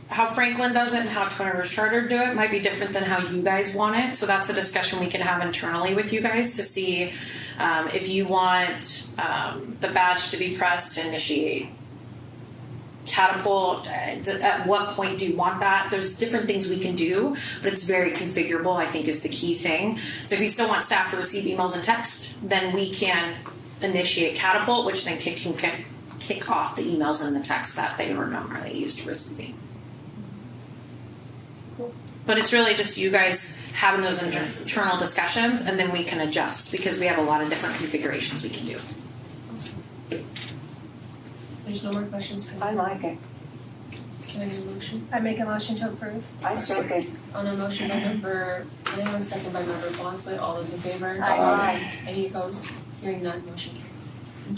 how Franklin does it and how Twin Rivers Charter do it might be different than how you guys want it. So that's a discussion we can have internally with you guys to see if you want the badge to be pressed to initiate Catapult. At what point do you want that? There's different things we can do, but it's very configurable, I think, is the key thing. So if you still want staff to receive emails and text, then we can initiate Catapult, which then can kick off the emails and the text that they were normally used to receiving. But it's really just you guys having those internal discussions, and then we can adjust because we have a lot of different configurations we can do. There's no more questions. I like it. Can I get a motion? I make a motion to approve. I second. On a motion by member Taylor, second by member Bonsley, all those in favor? Aye. Any opposed? Hearing none, motion carries.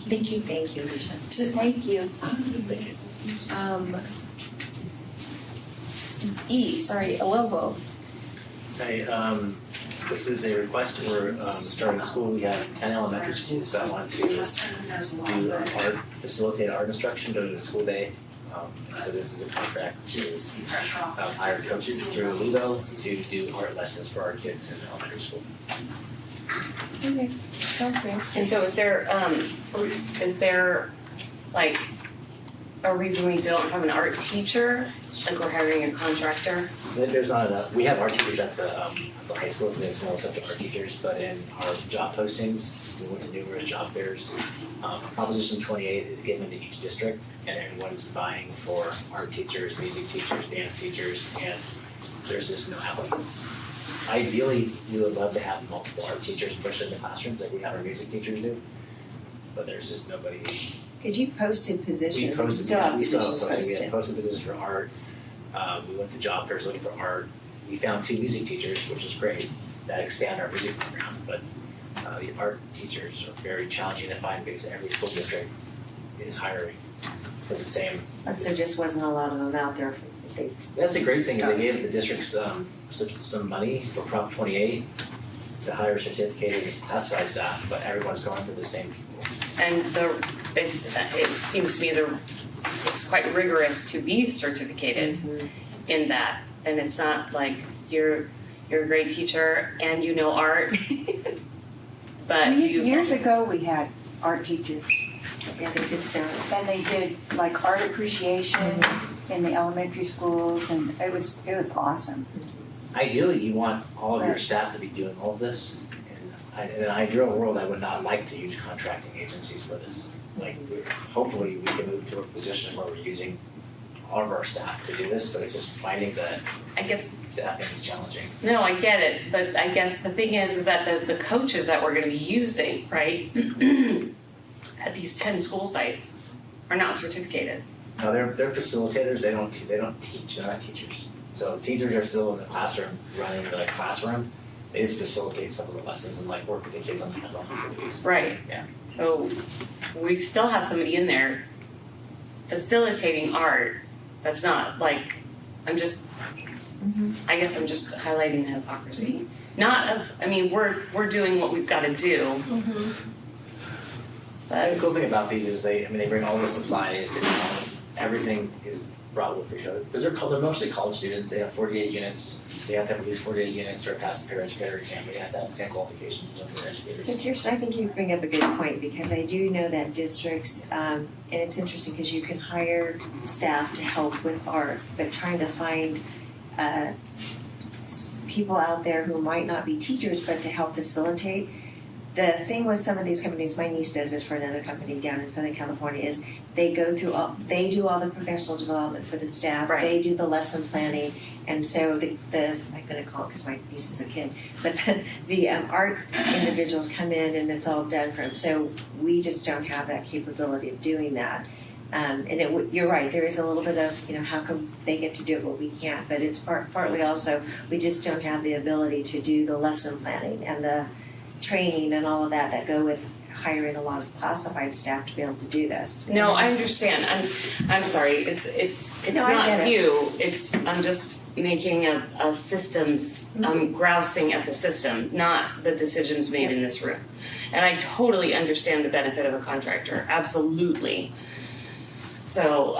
Thank you. Thank you, Lisa. Thank you. Thank you. Lovo. Hi, this is a request. We're starting school. We have 10 elementary schools that want to do facilitate art instruction during the school day. So this is a contract to hire coaches through Ludo to do art lessons for our kids in elementary school. Okay, sounds great. And so is there like a reason we don't have an art teacher? Like we're hiring a contractor? There's not enough. We have art teachers at the high school for the small subject art teachers, but in our job postings, we went to numerous job fairs. Proposition 28 is given to each district, and everyone's vying for art teachers, music teachers, dance teachers, and there's just no applicants. Ideally, we would love to have multiple art teachers push in the classrooms like we have our music teachers do, but there's just nobody. Because you posted We positions, posted, still have we still have positions posted, we had posted. posted positions for art. We went to job fairs looking for art. We found 2 music teachers, which is great, that expand our music program, but the art teachers are very challenging to find because every school district is hiring for the same. Plus, there just wasn't a lot of them out there. That's a great thing, is they gave the districts some money for Prop 28 to hire certificated classified staff, but everyone's going for the same people. And it seems to me it's quite rigorous to be certificated in that. And it's not like you're a great teacher and you know art, but Years ago, we had art teachers, Yeah, they just and they did like art appreciation in the elementary schools, and it was awesome. Ideally, you want all of your staff to be doing all of this. And in an ideal world, I would not like to use contracting agencies for this. Like, hopefully, we can move to a position where we're using all of our staff to do this, but it's just finding that I guess staffing is challenging. no, I get it, but I guess the thing is that the coaches that we're going to be using, right, at these 10 school sites, are not certificated. No, they're facilitators. They don't teach. They're not teachers. So teachers are still in the classroom running the classroom, they just facilitate some of the lessons and like work with the kids on hands-on activities. Right. Yeah. So we still have somebody in there facilitating art. That's not like, I guess I'm just highlighting the hypocrisy. Not of, I mean, we're doing what we've got to do. The cool thing about these is they bring all the supplies, everything is brought with the code. Because they're mostly college students, they have 48 units. They have to have at least 48 units or pass the peer-educator exam. They have to have the same qualifications as their educators. So Kirsten, I think you bring up a good point because I do know that districts, and it's interesting because you can hire staff to help with art, but trying to find people out there who might not be teachers but to help facilitate. The thing with some of these companies, my niece does this for another company down in Southern California, is they go through they do all the professional development for the staff, Right. They do the lesson planning, and so I'm going to call it because my niece is a kid, but the art individuals come in and it's all done for them. So we just don't have that capability of doing that. And you're right, there is a little bit of, how come they get to do it but we can't, but it's partly also we just don't have the ability to do the lesson planning and the training and all of that go with hiring a lot of classified staff to be able to do this. No, I understand. I'm sorry. It's No, I not get it. you. I'm just making a systems. I'm grousing at the system, not the decisions made in this room. And I totally understand the benefit of a contractor. Absolutely. So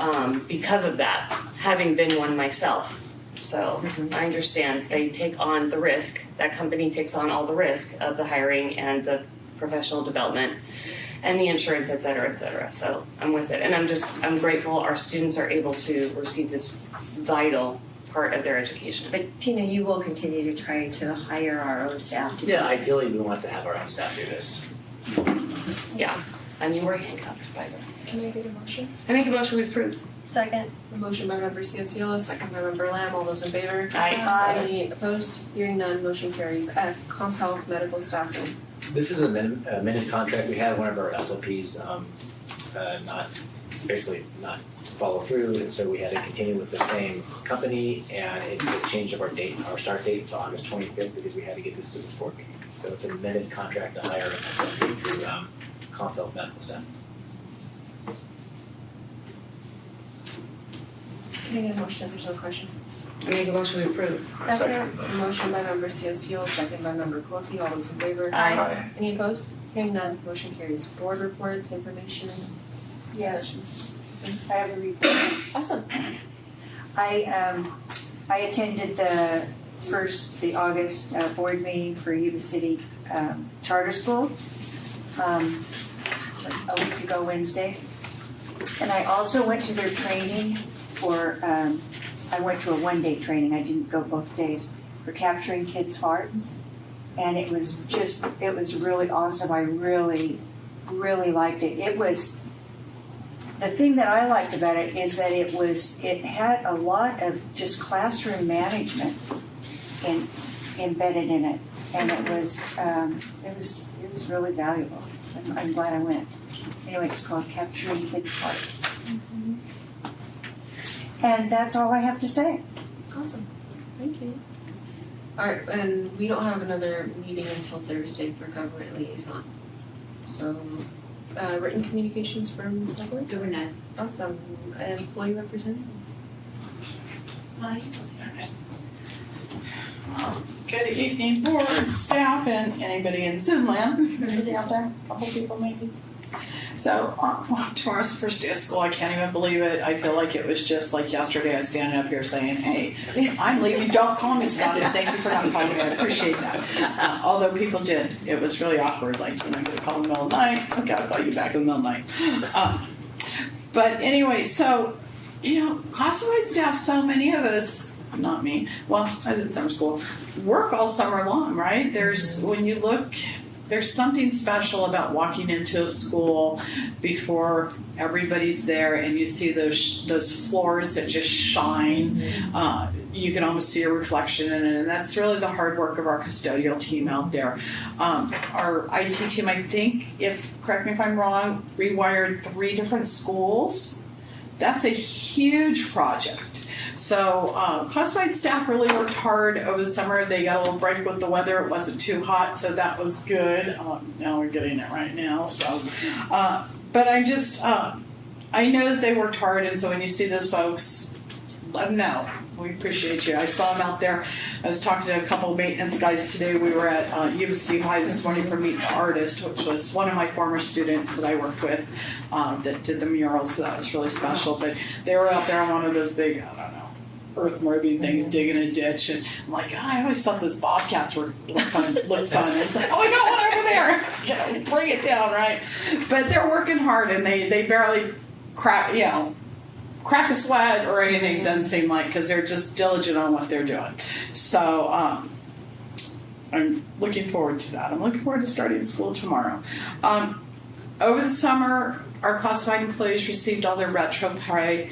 because of that, having been one myself. So I understand they take on the risk. That company takes on all the risk of the hiring and the professional development and the insurance, et cetera, et cetera. So I'm with it. And I'm grateful our students are able to receive this vital part of their education. But Tina, you will continue to try to hire our own staff to do Yeah, this. ideally we want to have our own staff do this. Yeah. I mean, we're handcuffed by them. Can I get a motion? I make a motion we approve. Second. A motion by member Cianciolo, second by member Lamb, all those in favor? Aye. Any opposed? Hearing none, motion carries. F, Comp Health Medical Staffing. This is a minute contract. We had one of our SLPs not follow through, and so we had to continue with the same company, and it's a change of our start date to August 25th because we had to get this to this board meeting. So it's a minute contract to hire an SLP through Comp Health Medical Staff. Can I get a motion if there's no questions? I make a motion we approve. Second. A motion by member Cianciolo, second by member Quilty, all those in favor? Aye. Any opposed? Hearing none, motion carries. Board reports, information, Yes. discussions. I have a report. Awesome. I attended the August board meeting for Yuba City Charter School a week ago Wednesday. And I also went to their training I went to a one-day training, I didn't go both days, for capturing kids' hearts. And it was really awesome. I really, really liked it. The thing that I liked about it is that it had a lot of just classroom management embedded in it. And it was really valuable. I'm glad I went. Anyway, it's called Capturing Kids' Hearts. And that's all I have to say. Awesome. Thank you. Alright, and we don't have another meeting until Thursday for government liaison. So, written communications from the public? There were none. Awesome. Employee representatives? Good evening, board, staff, and anybody in Zoom land. Anybody out there? A couple people maybe. So, tomorrow's the first day of school. I can't even believe it. I feel like it was just like yesterday. I was standing up here saying, "Hey, I'm leaving. Don't call me, Scott. And thank you for not calling me. I appreciate that." Although people did, it was really awkward. Like, get a call in the middle of the night. Okay, I'll call you back in the middle of the night. But anyway, so classified staff. So many of us. Not me. Well, I was in summer school. Work all summer long, right? When you look, there's something special about walking into a school before everybody's there, and you see those floors that just shine. You can almost see a reflection in it, and that's really the hard work of our custodial team out there. Our IT team, I think, correct me if I'm wrong, rewired 3 different schools. That's a huge project. So classified staff really worked hard over the summer. They got a little break with the weather. It wasn't too hot, so that was good. Now we're getting it right now. So, but I just, I know that they worked hard, and so when you see those folks, let them know. We appreciate you. I saw them out there. I was talking to a couple of maintenance guys today. We were at Yuba-Sutter High this morning for Meet the Artist, which was one of my former students that I worked with that did the murals, so that was really special. But they were out there on one of those big, I don't know, earth moving things, digging a ditch, and I'm like, I always thought those bobcats looked fun. And it's like, oh, I got one over there. You know, bring it down, right? But they're working hard, and they barely crack a sweat or anything, doesn't seem like, because they're just diligent on what they're doing. So I'm looking forward to that. I'm looking forward to starting school tomorrow. Over the summer, our classified employees received all their retro pay.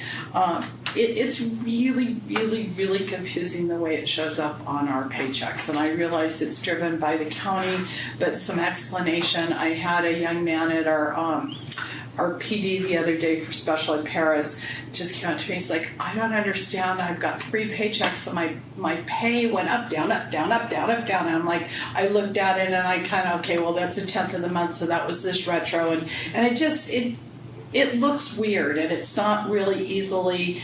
It's really, really, really confusing the way it shows up on our paychecks. And I realize it's driven by the county, but some explanation. I had a young man at our PD the other day for special ed paras just came up to me. He's like, I don't understand. I've got 3 paychecks and my pay went up, down, up, down, up, down, up, down. And I'm like, I looked at it and I kind of, okay, well, that's 1/10 of the month, so that was this retro. And it looks weird, and it's not really easily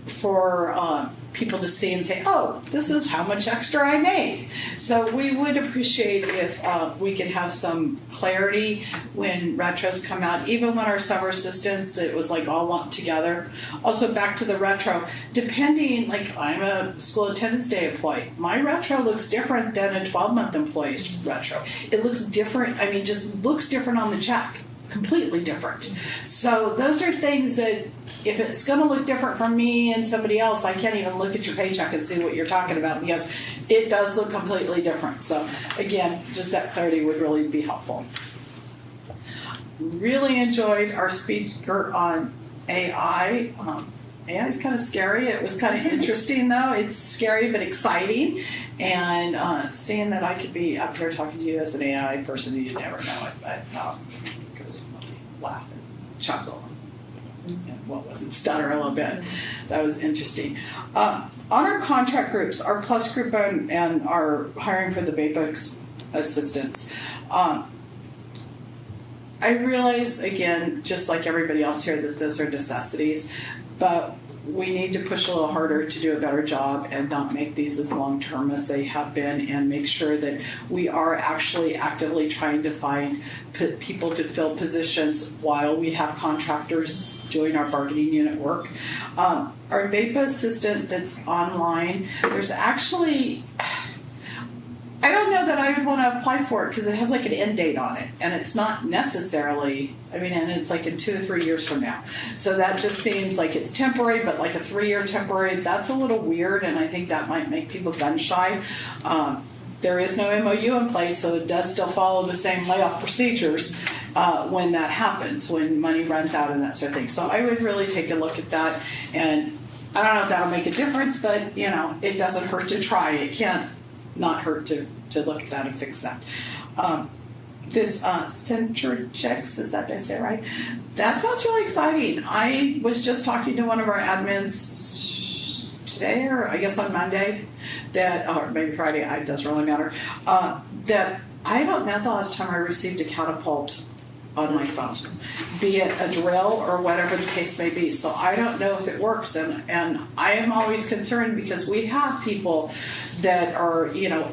for people to see and say, oh, this is how much extra I made. So we would appreciate if we could have some clarity when retros come out, even when our summer assistants, it was like all lumped together. Also back to the retro, depending, like I'm a school attendance day employee, my retro looks different than a 12-month employee's retro. It looks different, I mean, just looks different on the check. Completely different. So those are things that if it's going to look different from me and somebody else, I can't even look at your paycheck and see what you're talking about because it does look completely different. So again, just that clarity would really be helpful. Really enjoyed our speaker on AI. AI is kind of scary. It was kind of interesting though. It's scary but exciting. And seeing that I could be up here talking to you as an AI person, you never know it. But laugh and chuckle and what was it, stutter a little bit. That was interesting. On our contract groups, our plus group and our hiring for the BAPIC assistants, I realize, again, just like everybody else here, that those are necessities, but we need to push a little harder to do a better job and not make these as long-term as they have been and make sure that we are actually actively trying to find people to fill positions while we have contractors doing our bargaining unit work. Our VAPA assistant that's online, there's actually, I don't know that I would want to apply for it because it has like an end date on it and it's not necessarily, and it's like in 2 or 3 years from now. So that just seems like it's temporary, but like a 3-year temporary, that's a little weird and I think that might make people gun shy. There is no MOU in place, so it does still follow the same layoff procedures when that happens, when money runs out and that sort of thing. So I would really take a look at that, and I don't know if that'll make a difference, but it doesn't hurt to try. It can't not hurt to look at that and fix that. This Centrichex, is that, did I say it right? That sounds really exciting. I was just talking to one of our admins today, or I guess on Monday, or maybe Friday, it doesn't really matter, that I don't know the last time I received a catapult on my phone, be it a drill or whatever the case may be. So I don't know if it works, and I am always concerned because we have people that are,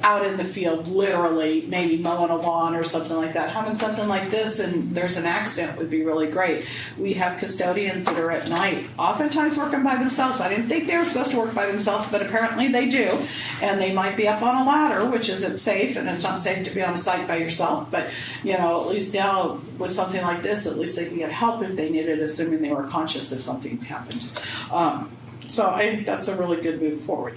out in the field, literally maybe mowing a lawn or something like that. Having something like this and there's an accident would be really great. We have custodians that are at night, oftentimes working by themselves. I didn't think they were supposed to work by themselves, but apparently they do. And they might be up on a ladder, which isn't safe, and it's not safe to be on a site by yourself. But, at least now with something like this, at least they can get help if they need it, assuming they were conscious if something happened. So I think that's a really good move forward.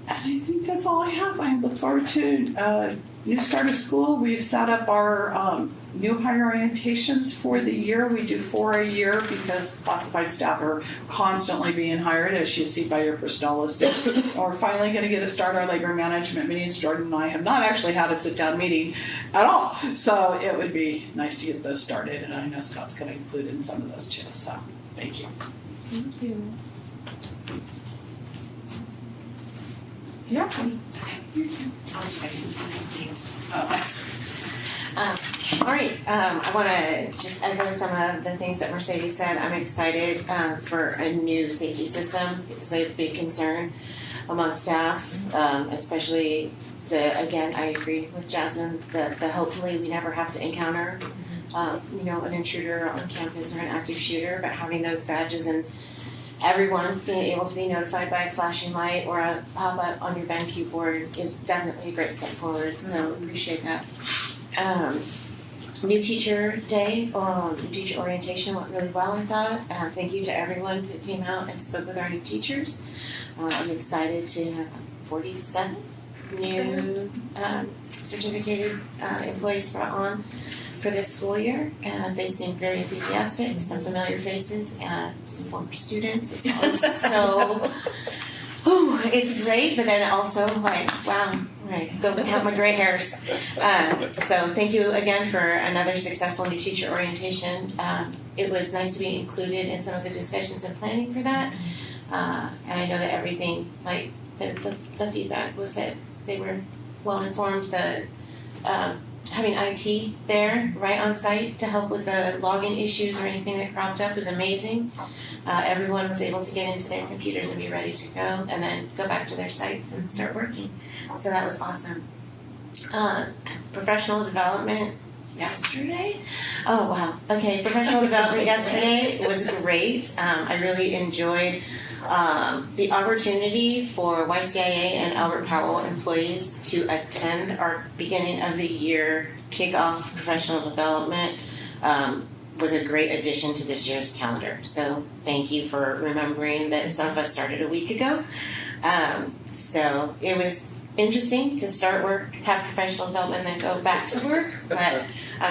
And I think that's all I have. I look forward to new start of school. We've set up our new hire orientations for the year. We do 4 a year because classified staff are constantly being hired, as you see by your personnel listing. We're finally going to get to start our labor management meetings. Jordan and I have not actually had a sit-down meeting at all. So it would be nice to get those started. And I know Scott's going to include in some of those too. So thank you. Thank you. Yeah. I was ready. All right, I want to just echo some of the things that Mercedes said. I'm excited for a new safety system. It's a big concern among staff, especially again, I agree with Jasmine, the hopefully we never have to encounter, an intruder on campus or an active shooter, but having those badges and everyone being able to be notified by a flashing light or a pop-up on your BenQ board is definitely a great step forward, so appreciate that. New teacher day, teacher orientation went really well, I thought. Thank you to everyone who came out and spoke with our new teachers. I'm excited to have 47 new certificated employees brought on for this school year, and they seemed very enthusiastic, some familiar faces and some former students. It's always so, it's great, but then also like, wow, right, go count my gray hairs. So thank you again for another successful new teacher orientation. It was nice to be included in some of the discussions and planning for that. And I know that everything, like the feedback was that they were well informed. Having IT there right on site to help with the login issues or anything that cropped up was amazing. Everyone was able to get into their computers and be ready to go and then go back to their sites and start working. So that was awesome. Professional development yesterday? Oh, wow. Okay, professional development yesterday was great. I really enjoyed the opportunity for YCIA and Albert Powell employees to attend our beginning of the year kickoff professional development was a great addition to this year's calendar. So thank you for remembering that some of us started a week ago. So it was interesting to start work, have professional development, and then go back to work, but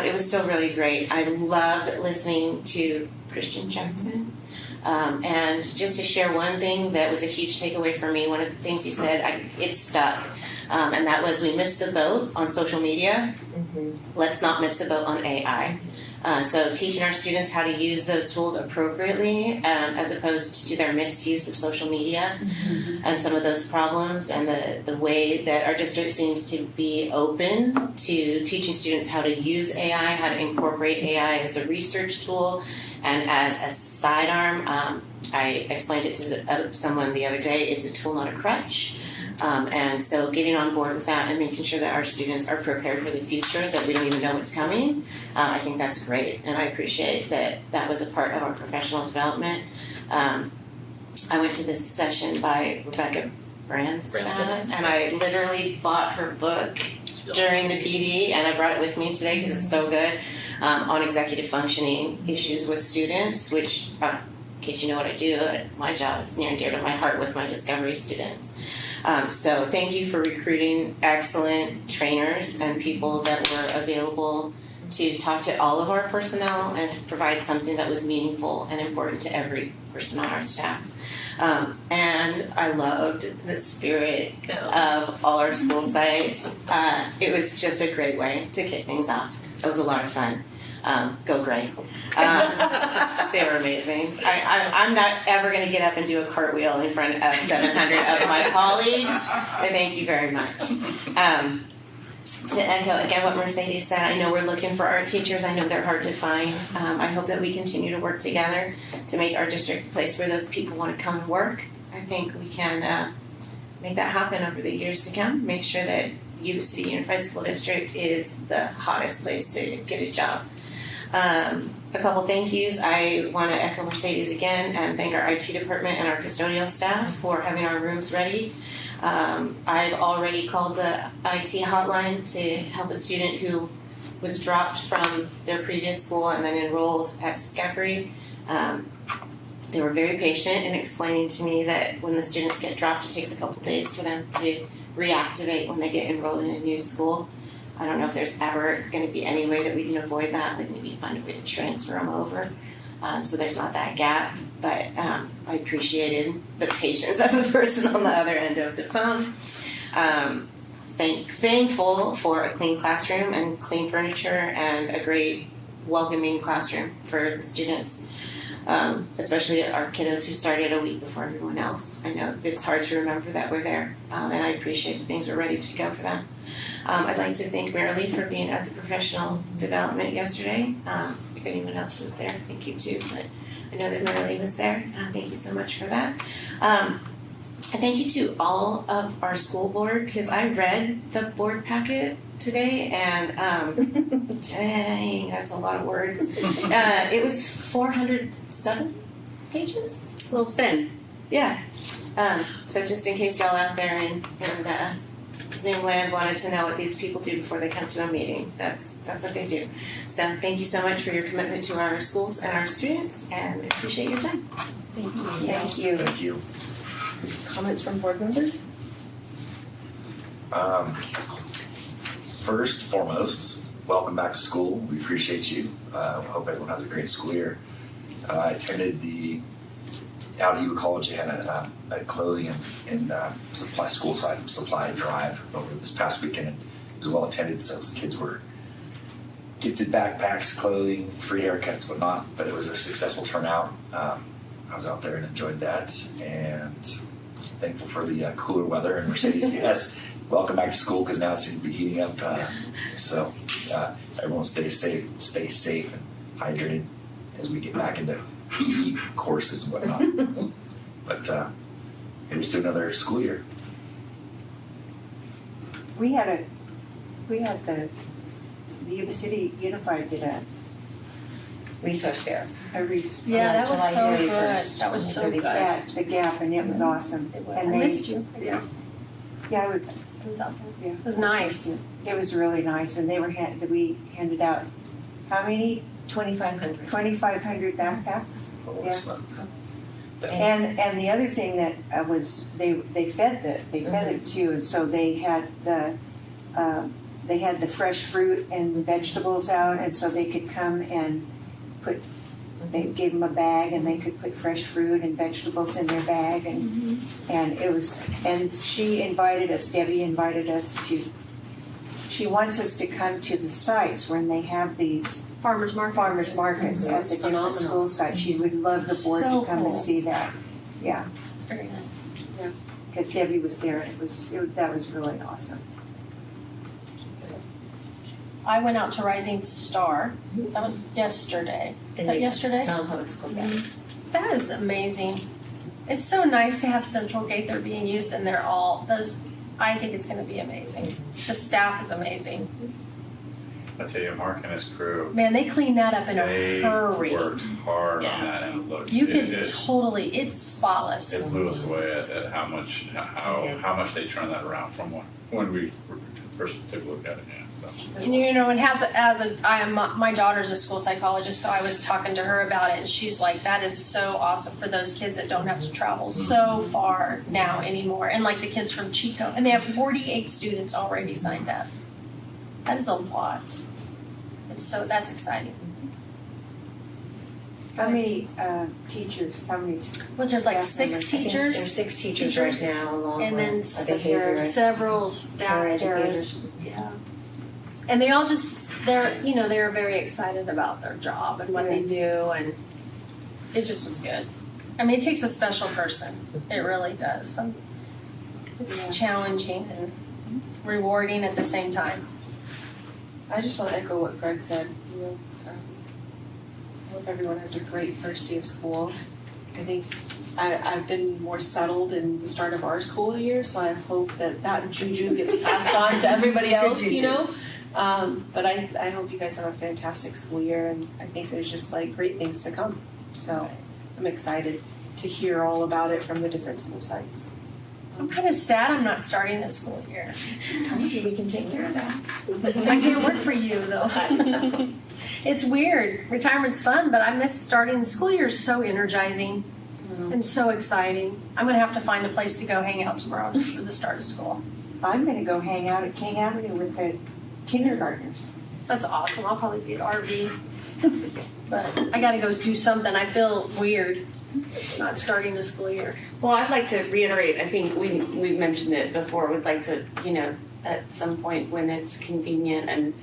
it was still really great. I loved listening to Christian Jackson. And just to share one thing that was a huge takeaway for me, one of the things he said, it stuck, and that was we missed the boat on social media. Let's not miss the boat on AI. So teaching our students how to use those tools appropriately as opposed to their misuse of social media and some of those problems, and the way that our district seems to be open to teaching students how to use AI, how to incorporate AI as a research tool and as a sidearm. I explained it to someone the other day. It's a tool, not a crutch. And so getting on board with that and making sure that our students are prepared for the future, that we don't even know what's coming, I think that's great. And I appreciate that that was a part of our professional development. I went to this session by Rebecca Branstad, and I literally bought her book during the PD, and I brought it with me today because it's so good, on executive functioning issues with students, which, in case you know what I do, my job is near and dear to my heart with my Discovery students. So thank you for recruiting excellent trainers and people that were available to talk to all of our personnel and provide something that was meaningful and important to every person on our staff. And I loved the spirit of all our school sites. It was just a great way to kick things off. It was a lot of fun. Go Gray. They were amazing. I'm not ever going to get up and do a cartwheel in front of 700 of my colleagues, but thank you very much. To echo again what Mercedes said, I know we're looking for art teachers. I know they're hard to find. I hope that we continue to work together to make our district a place where those people want to come and work. I think we can make that happen over the years to come. Make sure that Yuba-Sutter Unified School District is the hottest place to get a job. A couple thank yous. I want to echo Mercedes again and thank our IT department and our custodial staff for having our rooms ready. I've already called the IT hotline to help a student who was dropped from their previous school and then enrolled at Discovery. They were very patient in explaining to me that when the students get dropped, it takes a couple days for them to reactivate when they get enrolled in a new school. I don't know if there's ever going to be any way that we can avoid that, like maybe find a way to transfer them over, so there's not that gap. But I appreciated the patience of the person on the other end of the phone. Thankful for a clean classroom and clean furniture and a great welcoming classroom for the students. especially our kiddos who started a week before everyone else. I know it's hard to remember that we're there, and I appreciate that things were ready to go for them. I'd like to thank Marilee for being at the professional development yesterday. If anyone else was there, thank you too, but I know that Marilee was there. Thank you so much for that. And thank you to all of our school board, because I read the board packet today, and dang, that's a lot of words. It was 407 pages. A little thin. Yeah. So just in case y'all out there in Zoom land wanted to know what these people do before they come to a meeting, that's what they do. So thank you so much for your commitment to our schools and our students, and we appreciate your time. Thank you. Thank you. Thank you. Comments from board members? First and foremost, welcome back to school. We appreciate you. Hope everyone has a great school year. I attended out at Yuba College. They had a clothing and school supply drive over this past weekend. It was well attended, so the kids were gifted backpacks, clothing, free haircuts, whatnot. But it was a successful turnout. I was out there and enjoyed that, and thankful for the cooler weather. And Mercedes, yes, welcome back to school, because now it seems to be heating up. So everyone stay safe and hydrated as we get back into PE courses and whatnot. But here's to another school year. We had the Yuba City Unified did a Resource fair. Yeah, that was so good. That was so good. At the Gap, and it was awesome. It was. And I they- missed you, I guess. Yeah, It was out there. yeah. It was nice. It was really nice, and we handed out, how many? 2,500. 2,500 backpacks. Yeah. Yeah. And the other thing that was, they fed it too, and so they had the fresh fruit and vegetables out, and so they could come and they gave them a bag, and they could put fresh fruit and vegetables in their bag, and it was, and Debbie invited us to, she wants us to come to the sites when they have these Farmers farmers markets at the different school sites. She would love the board So to come cool. and see that. Yeah, It's very nice. because Debbie was there, and that was really awesome. I went out to Rising Star that was yesterday. Is that yesterday? Town Public School, yes. That is amazing. It's so nice to have Central Gate. They're being used, and they're all those. I think it's going to be amazing. The staff is amazing. I tell you, Mark and his crew, Man, they cleaned that up in a they hurry. worked hard Yeah. on that, and it looked, You could it totally. It's spotless. blew us away at how much much they turned that around from when we first took a look at it. Yeah, so. And my daughter's a school psychologist, so I was talking to her about it, and she's like, that is so awesome for those kids that don't have to travel so far now anymore. And like the kids from Chico, and they have 48 students already signed up. That is a lot. That's exciting. How many teachers, how many? Was there like staff 6 members? teachers? There's 6 teachers right now, along And then with a behaviorist. several staff Paraeducators. Yeah. And they all they're very excited about their job and what they do, and it just was good. I mean, it takes a special person. It really does. It's challenging and rewarding at the same time. I just want to echo what Greg said. I hope everyone has a great first day of school. I think I've been more settled in the start of our school year, so I hope that juju gets passed on to everybody else, you know? But I hope you guys have a fantastic school year, and I think there's just like great things to come. So I'm excited to hear all about it from the different school sites. I'm kind of sad I'm not starting this school year. I told you we can take care of that. I can't work for you though. It's weird. Retirement's fun, but I miss starting the school year. Is so energizing and so exciting. I'm gonna have to find a place to go hang out tomorrow just for the start of school. I'm gonna go hang out at King Avenue with the kindergartners. That's awesome. I'll probably be at RV. But I gotta go do something. I feel weird not starting the school year. Well, I'd like to reiterate, I think we've mentioned it before, we'd like to, at some point when it's convenient and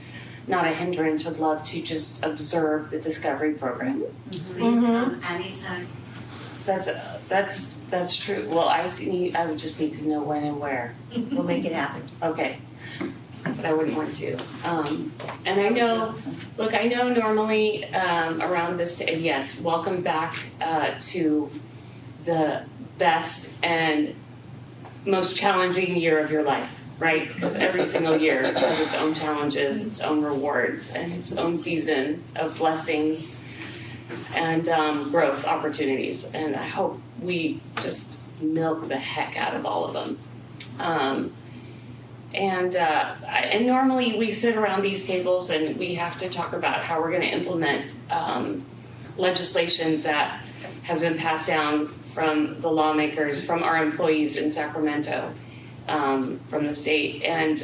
not a hindrance, would love to just observe the Discovery program. Please come anytime. That's true. Well, I would just need to know when and where. We'll make it happen. Okay. But I wouldn't want to. And I know, look, I know normally around this, yes, welcome back to the best and most challenging year of your life, right? Because every single year has its own challenges, its own rewards, and its own season of blessings and growth opportunities. And I hope we just milk the heck out of all of them. And normally we sit around these tables and we have to talk about how we're going to implement legislation that has been passed down from the lawmakers, from our employees in Sacramento, from the state, and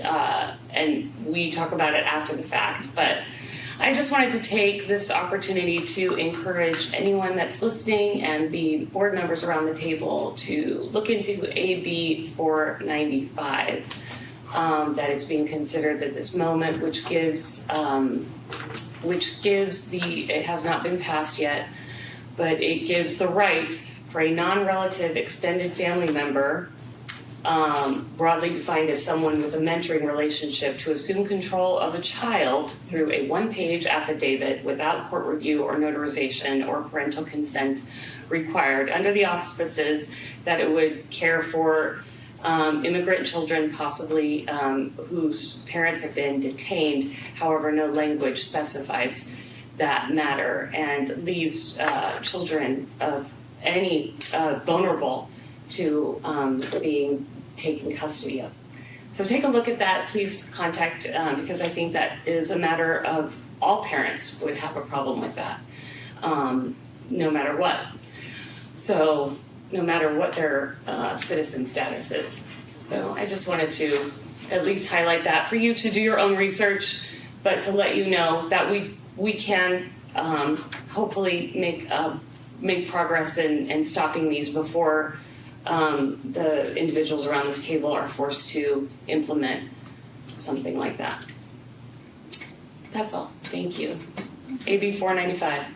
we talk about it after the fact. But I just wanted to take this opportunity to encourage anyone that's listening and the board members around the table to look into AB 495. That is being considered at this moment, which gives it has not been passed yet, but it gives the right for a non-relative extended family member, broadly defined as someone with a mentoring relationship, to assume control of a child through a one-page affidavit without court review or notarization or parental consent required, under the auspices that it would care for immigrant children, possibly whose parents have been detained. However, no language specifies that matter, and leaves children of any vulnerable to being taken custody of. So take a look at that. Please contact, because I think that is a matter of all parents would have a problem with that, no matter what. So no matter what their citizen status is. So I just wanted to at least highlight that for you to do your own research, but to let you know that we can hopefully make progress in stopping these before the individuals around this table are forced to implement something like that. That's all. Thank you. AB 495.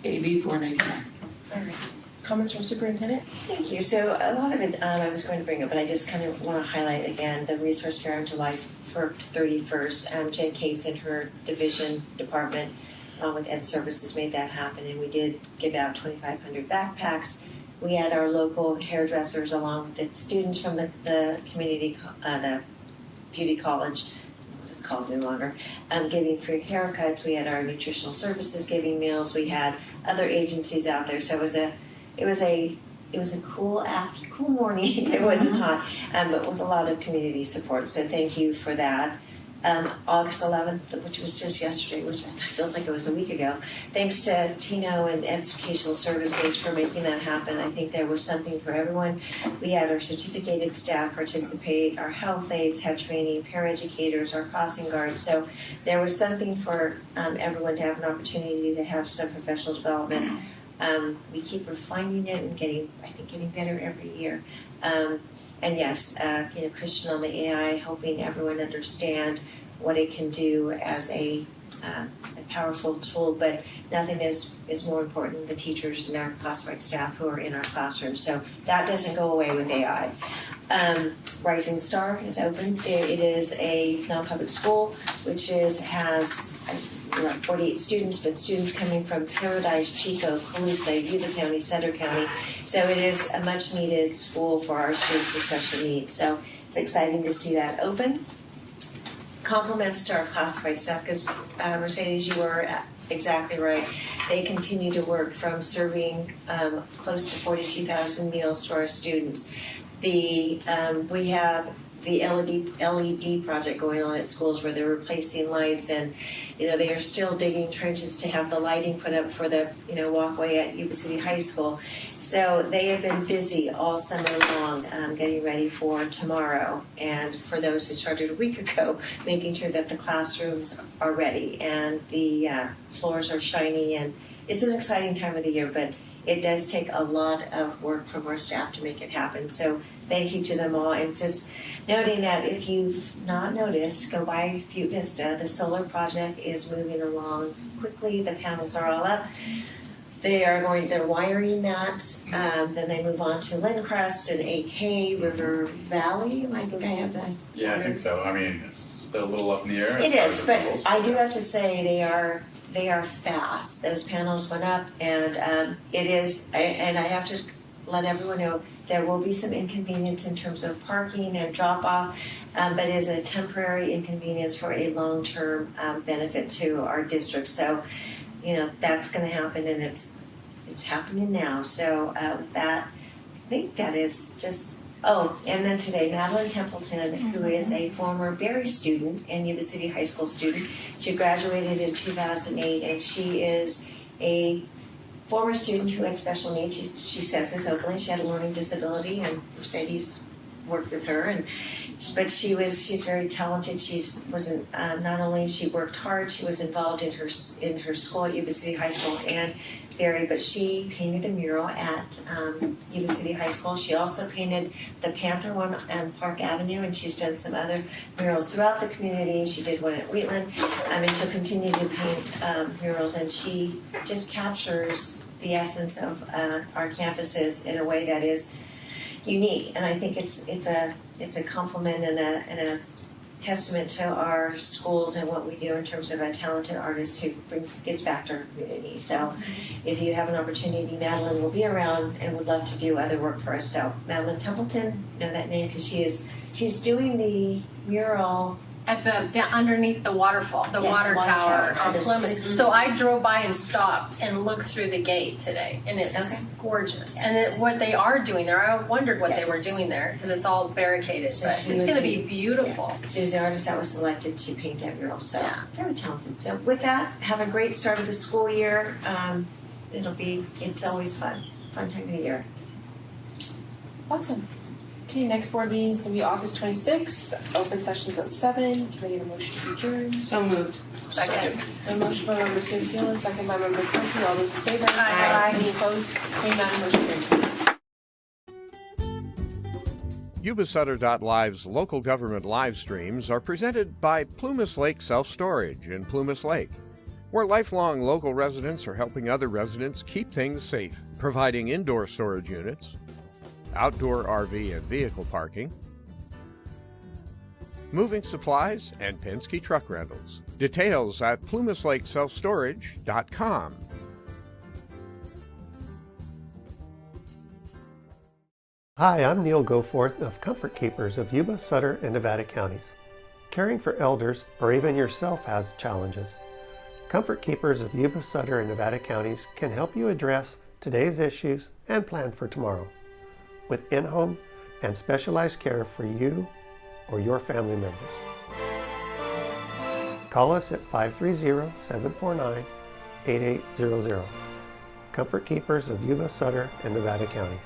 AB 495. All right. Comments from superintendent? Thank you. So a lot of it I was going to bring up, but I just kind of want to highlight again the resource fair on July 31st. Jen Case in her department with Ed Services made that happen, and we did give out 2,500 backpacks. We had our local hairdressers along with the students from the community, the beauty college, what it's called no longer, giving free haircuts. We had our nutritional services giving meals. We had other agencies out there. So it was a cool morning. It wasn't hot, but with a lot of community support. So thank you for that. August 11th, which was just yesterday, which feels like it was a week ago. Thanks to Tino and Educational Services for making that happen. I think there was something for everyone. We had our certificated staff participate, our health aides had training, paraeducators, our crossing guards. So there was something for everyone to have an opportunity to have some professional development. We keep refining it and getting better every year. And yes, Christian on the AI, helping everyone understand what it can do as a powerful tool, but nothing is more important than the teachers and our classified staff who are in our classrooms. So that doesn't go away with AI. Rising Star is open. It is a non-public school, which has 48 students, but students coming from Paradise, Chico, Colusa, Yuba County, Sutter County. So it is a much needed school for our students with special needs. So it's exciting to see that open. Compliments to our classified staff, because Mercedes, you were exactly right. They continue to work from serving close to 42,000 meals to our students. We have the LED project going on at schools where they're replacing lights, and they are still digging trenches to have the lighting put up for the walkway at Yuba City High School. So they have been busy all summer long getting ready for tomorrow, and for those who started a week ago, making sure that the classrooms are ready and the floors are shiny, and it's an exciting time of the year, but it does take a lot of work from our staff to make it happen. So thank you to them all, and just noting that if you've not noticed, go by View Vista. The solar project is moving along quickly. The panels are all up. They're wiring that. Then they move on to Lindcrest and AK, River Valley. I think I have that. Yeah, I think so. I mean, it's still a little up in the air. It as is, far as but the rules. I do have to say they are fast. Those panels went up, and it is. And I have to let everyone know there will be some inconvenience in terms of parking and drop off, but it is a temporary inconvenience for a long-term benefit to our district. So, that's going to happen, and it's happening now. So with that, I think that is just. Oh, and then today, Madeline Templeton, who is a former Berry student and Yuba City High School student, she graduated in 2008, and she is a former student who had special needs. She says this openly. She had a learning disability, and Mercedes worked with her, but she's very talented. Not only she worked hard, she was involved in her school at Yuba City High School and Berry, but she painted the mural at Yuba City High School. She also painted the Panther one on Park Avenue, and she's done some other murals throughout the community. She did one at Wheatland, and she'll continue to paint murals, and she just captures the essence of our campuses in a way that is unique. And I think it's a compliment and a testament to our schools and what we do in terms of a talented artist who gives back to our community. So if you have an opportunity, Madeline will be around and would love to do other work for us. So Madeline Templeton, know that name because she's doing the mural At underneath the waterfall, the water tower on Plumas. So I drove by and stopped and looked through the gate today, and it's gorgeous. And what they are doing there, I wondered what they were doing there because it's all barricaded, So but she it's was going to the- be beautiful. She was the artist that was selected to paint that mural, so Yeah. very talented. So with that, have a great start of the school year. It's always fun time of the year. Awesome. Okay, next board meeting is gonna be August 26th, open sessions at 7. Can I get a motion to adjourn? So moved. Second. A motion by member Cianciolo, second by member Quincy, all those in favor? Aye. Any opposed? Hearing none, motion carries. Yuba-Sutter.Live's local government live streams are presented by Plumas Lake Self-Storage in Plumas Lake, where lifelong local residents are helping other residents keep things safe, providing indoor storage units, outdoor RV and vehicle parking, moving supplies, and Penske truck rentals. Details at plumaslakeselfstorage.com. Hi, I'm Neil Goforth of Comfort Keepers of Yuba, Sutter, and Nevada counties. Caring for elders or even yourself has challenges. Comfort Keepers of Yuba, Sutter, and Nevada counties can help you address today's issues and plan for tomorrow with in-home and specialized care for you or your family members. Call us at 530-749-8800. Comfort Keepers of Yuba, Sutter, and Nevada counties.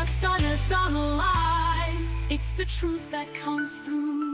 Yuba-Sutter alive. It's the truth that comes through.